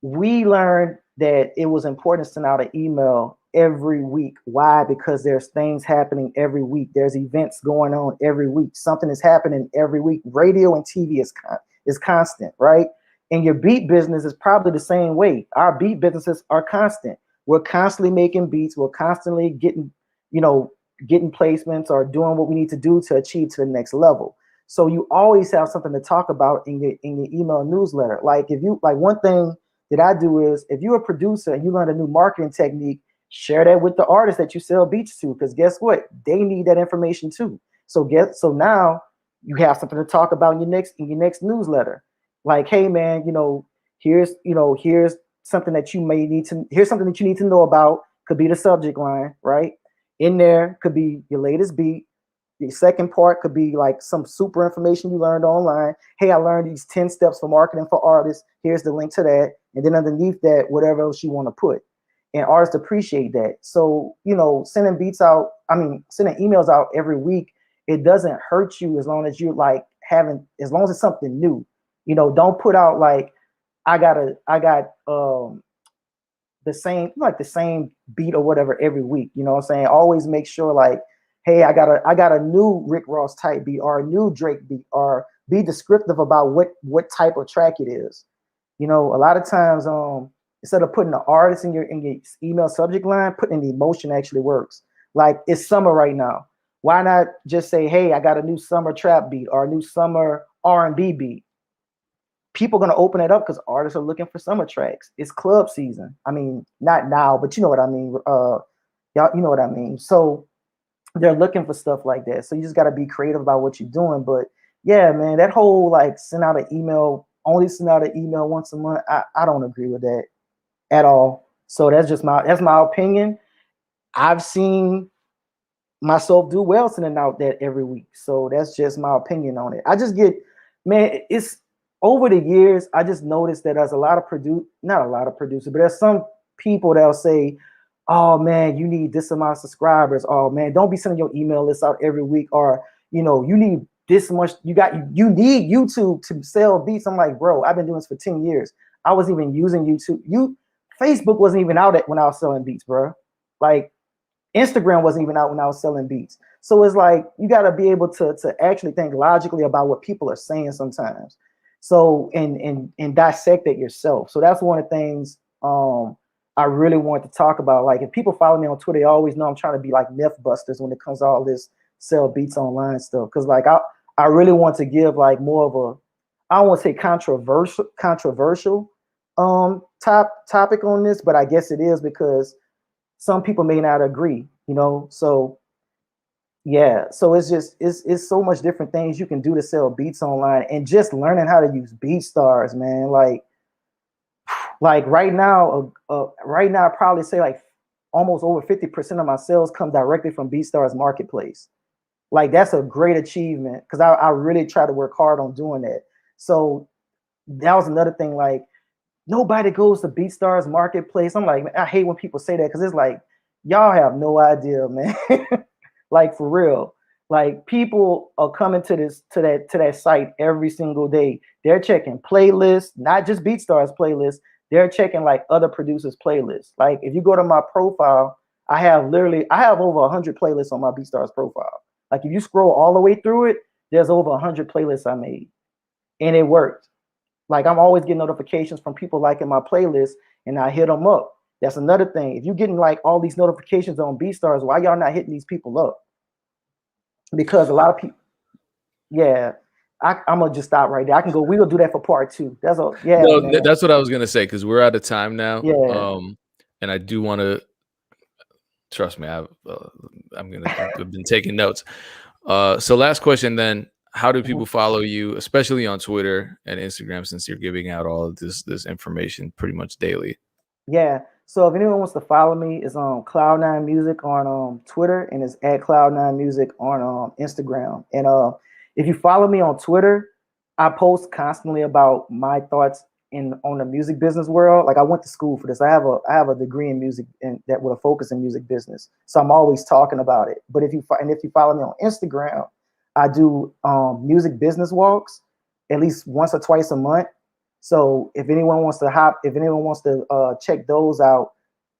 we learned that it was important to send out an email every week. Why? Because there's things happening every week. There's events going on every week. Something is happening every week. Radio and TV is constant, right? And your beat business is probably the same way. Our beat businesses are constant. We're constantly making beats. We're constantly getting, you know, getting placements or doing what we need to do to achieve to the next level. So you always have something to talk about in your email newsletter. Like if you like one thing that I do is if you're a producer and you learn a new marketing technique, share that with the artists that you sell beats to, because guess what? They need that information too. So now you have something to talk about in your next newsletter. Like, hey man, here's something that you may need to here's something that you need to know about. Could be the subject line, right? In there could be your latest beat. The second part could be like some super information you learned online. Hey, I learned these 10 steps for marketing for artists. Here's the link to that. And then underneath that, whatever else you want to put. And artists appreciate that. So, sending sending emails out every week, it doesn't hurt you as long as you're like as long as it's something new. Don't put out like, I got the same beat or whatever every week. You know what I'm saying? Always make sure like, hey, I got a new Rick Ross type beat or a new Drake beat, or be descriptive about what type of track it is. A lot of times, instead of putting the artist in your email subject line, putting the emotion actually works. Like it's summer right now. Why not just say, hey, I got a new summer trap beat or a new summer R&B beat? People are going to open it up because artists are looking for summer tracks. It's club season. I mean, not now, but you know what I mean. Y'all, you know what I mean. So they're looking for stuff like that. So you just got to be creative about what you're doing. But yeah, man, that whole like only send out an email once a month, I don't agree with that at all. So that's my opinion. I've seen myself do well sending out that every week. So that's just my opinion on it. I just man, it's over the years, I just noticed that there's not a lot of producers, but there's some people that'll say, oh man, you need this amount of subscribers. Oh man, don't be sending your email list out every week. Or, you need this much. You need YouTube to sell beats. I'm like, bro, I've been doing this for 10 years. I wasn't even using YouTube. Facebook wasn't even out when I was selling beats, bro. Like Instagram wasn't even out when I was selling beats. So it's like, you got to be able to actually think logically about what people are saying sometimes. So, and dissect it yourself. So that's one of the things, I really want to talk about. Like if people follow me on Twitter, they always know I'm trying to be like Mythbusters when it comes to all this sell beats online stuff. Cause like I really want to give like more of I don't want to say controversial topic on this, but I guess it is because some people may not agree, So yeah, so it's so much different things you can do to sell beats online, and just learning how to use BeatStars, man. Like right now, I probably say like almost over 50% of my sales come directly from BeatStars marketplace. Like that's a great achievement because I really try to work hard on doing that. So that was another thing. Like nobody goes to BeatStars marketplace. I'm like, I hate when people say that because it's like y'all have no idea, man. Like for real. Like people are coming to that site every single day. They're checking playlists, not just BeatStars playlists. They're checking like other producers' playlists. Like if you go to my profile, I have over 100 playlists on my BeatStars profile. Like if you scroll all the way through it, there's over 100 playlists I made, and it worked. Like I'm always getting notifications from people liking my playlist, and I hit them up. That's another thing. If you're getting like all these notifications on BeatStars, why y'all not hitting these people up? Because a lot of people, yeah, I'm gonna just stop right there. I can go. We'll do that for part 2. That's a yeah, No, man. that's what I was gonna say because we're out of time now. Yeah. And I do want to trust me. I've been taking notes. So last question then. How do people follow you, especially on Twitter and Instagram, since you're giving out all of this information pretty much daily? Yeah. So if anyone wants to follow me, it's on Kloudnine Music on Twitter, and it's at Kloudnine Music on Instagram. And if you follow me on Twitter, I post constantly about my thoughts on the music business world. Like I went to school for this. I have a degree in music and that with a focus in music business. So I'm always talking about it. But if you follow me on Instagram, I do music business walks at least once or twice a month. So if anyone wants to check those out,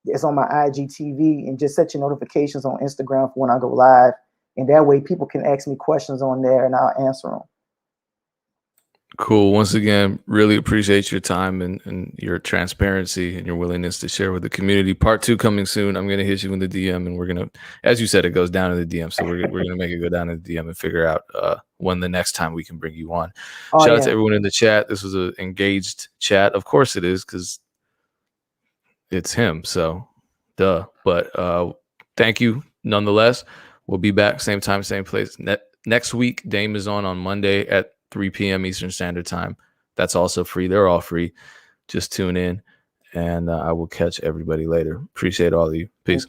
it's on my IGTV, and just set your notifications on Instagram for when I go live. And that way people can ask me questions on there and I'll answer them. Cool. Once again, really appreciate your time and your transparency and your willingness to share with the community. Part 2 coming soon. I'm going to hit you in the DM, and we're going to, as you said, it goes down in the DM. So we're going to make it go down in the DM and figure out when the next time we can bring you on. Shout out to everyone in the chat. This was an engaged chat. Of course it is, because it's him. So duh. But thank you nonetheless. We'll be back same time, same place. Next week, Dame is on Monday at 3 p.m. Eastern Standard Time. That's also free. They're all free. Just tune in, and I will catch everybody later. Appreciate all of you. Peace.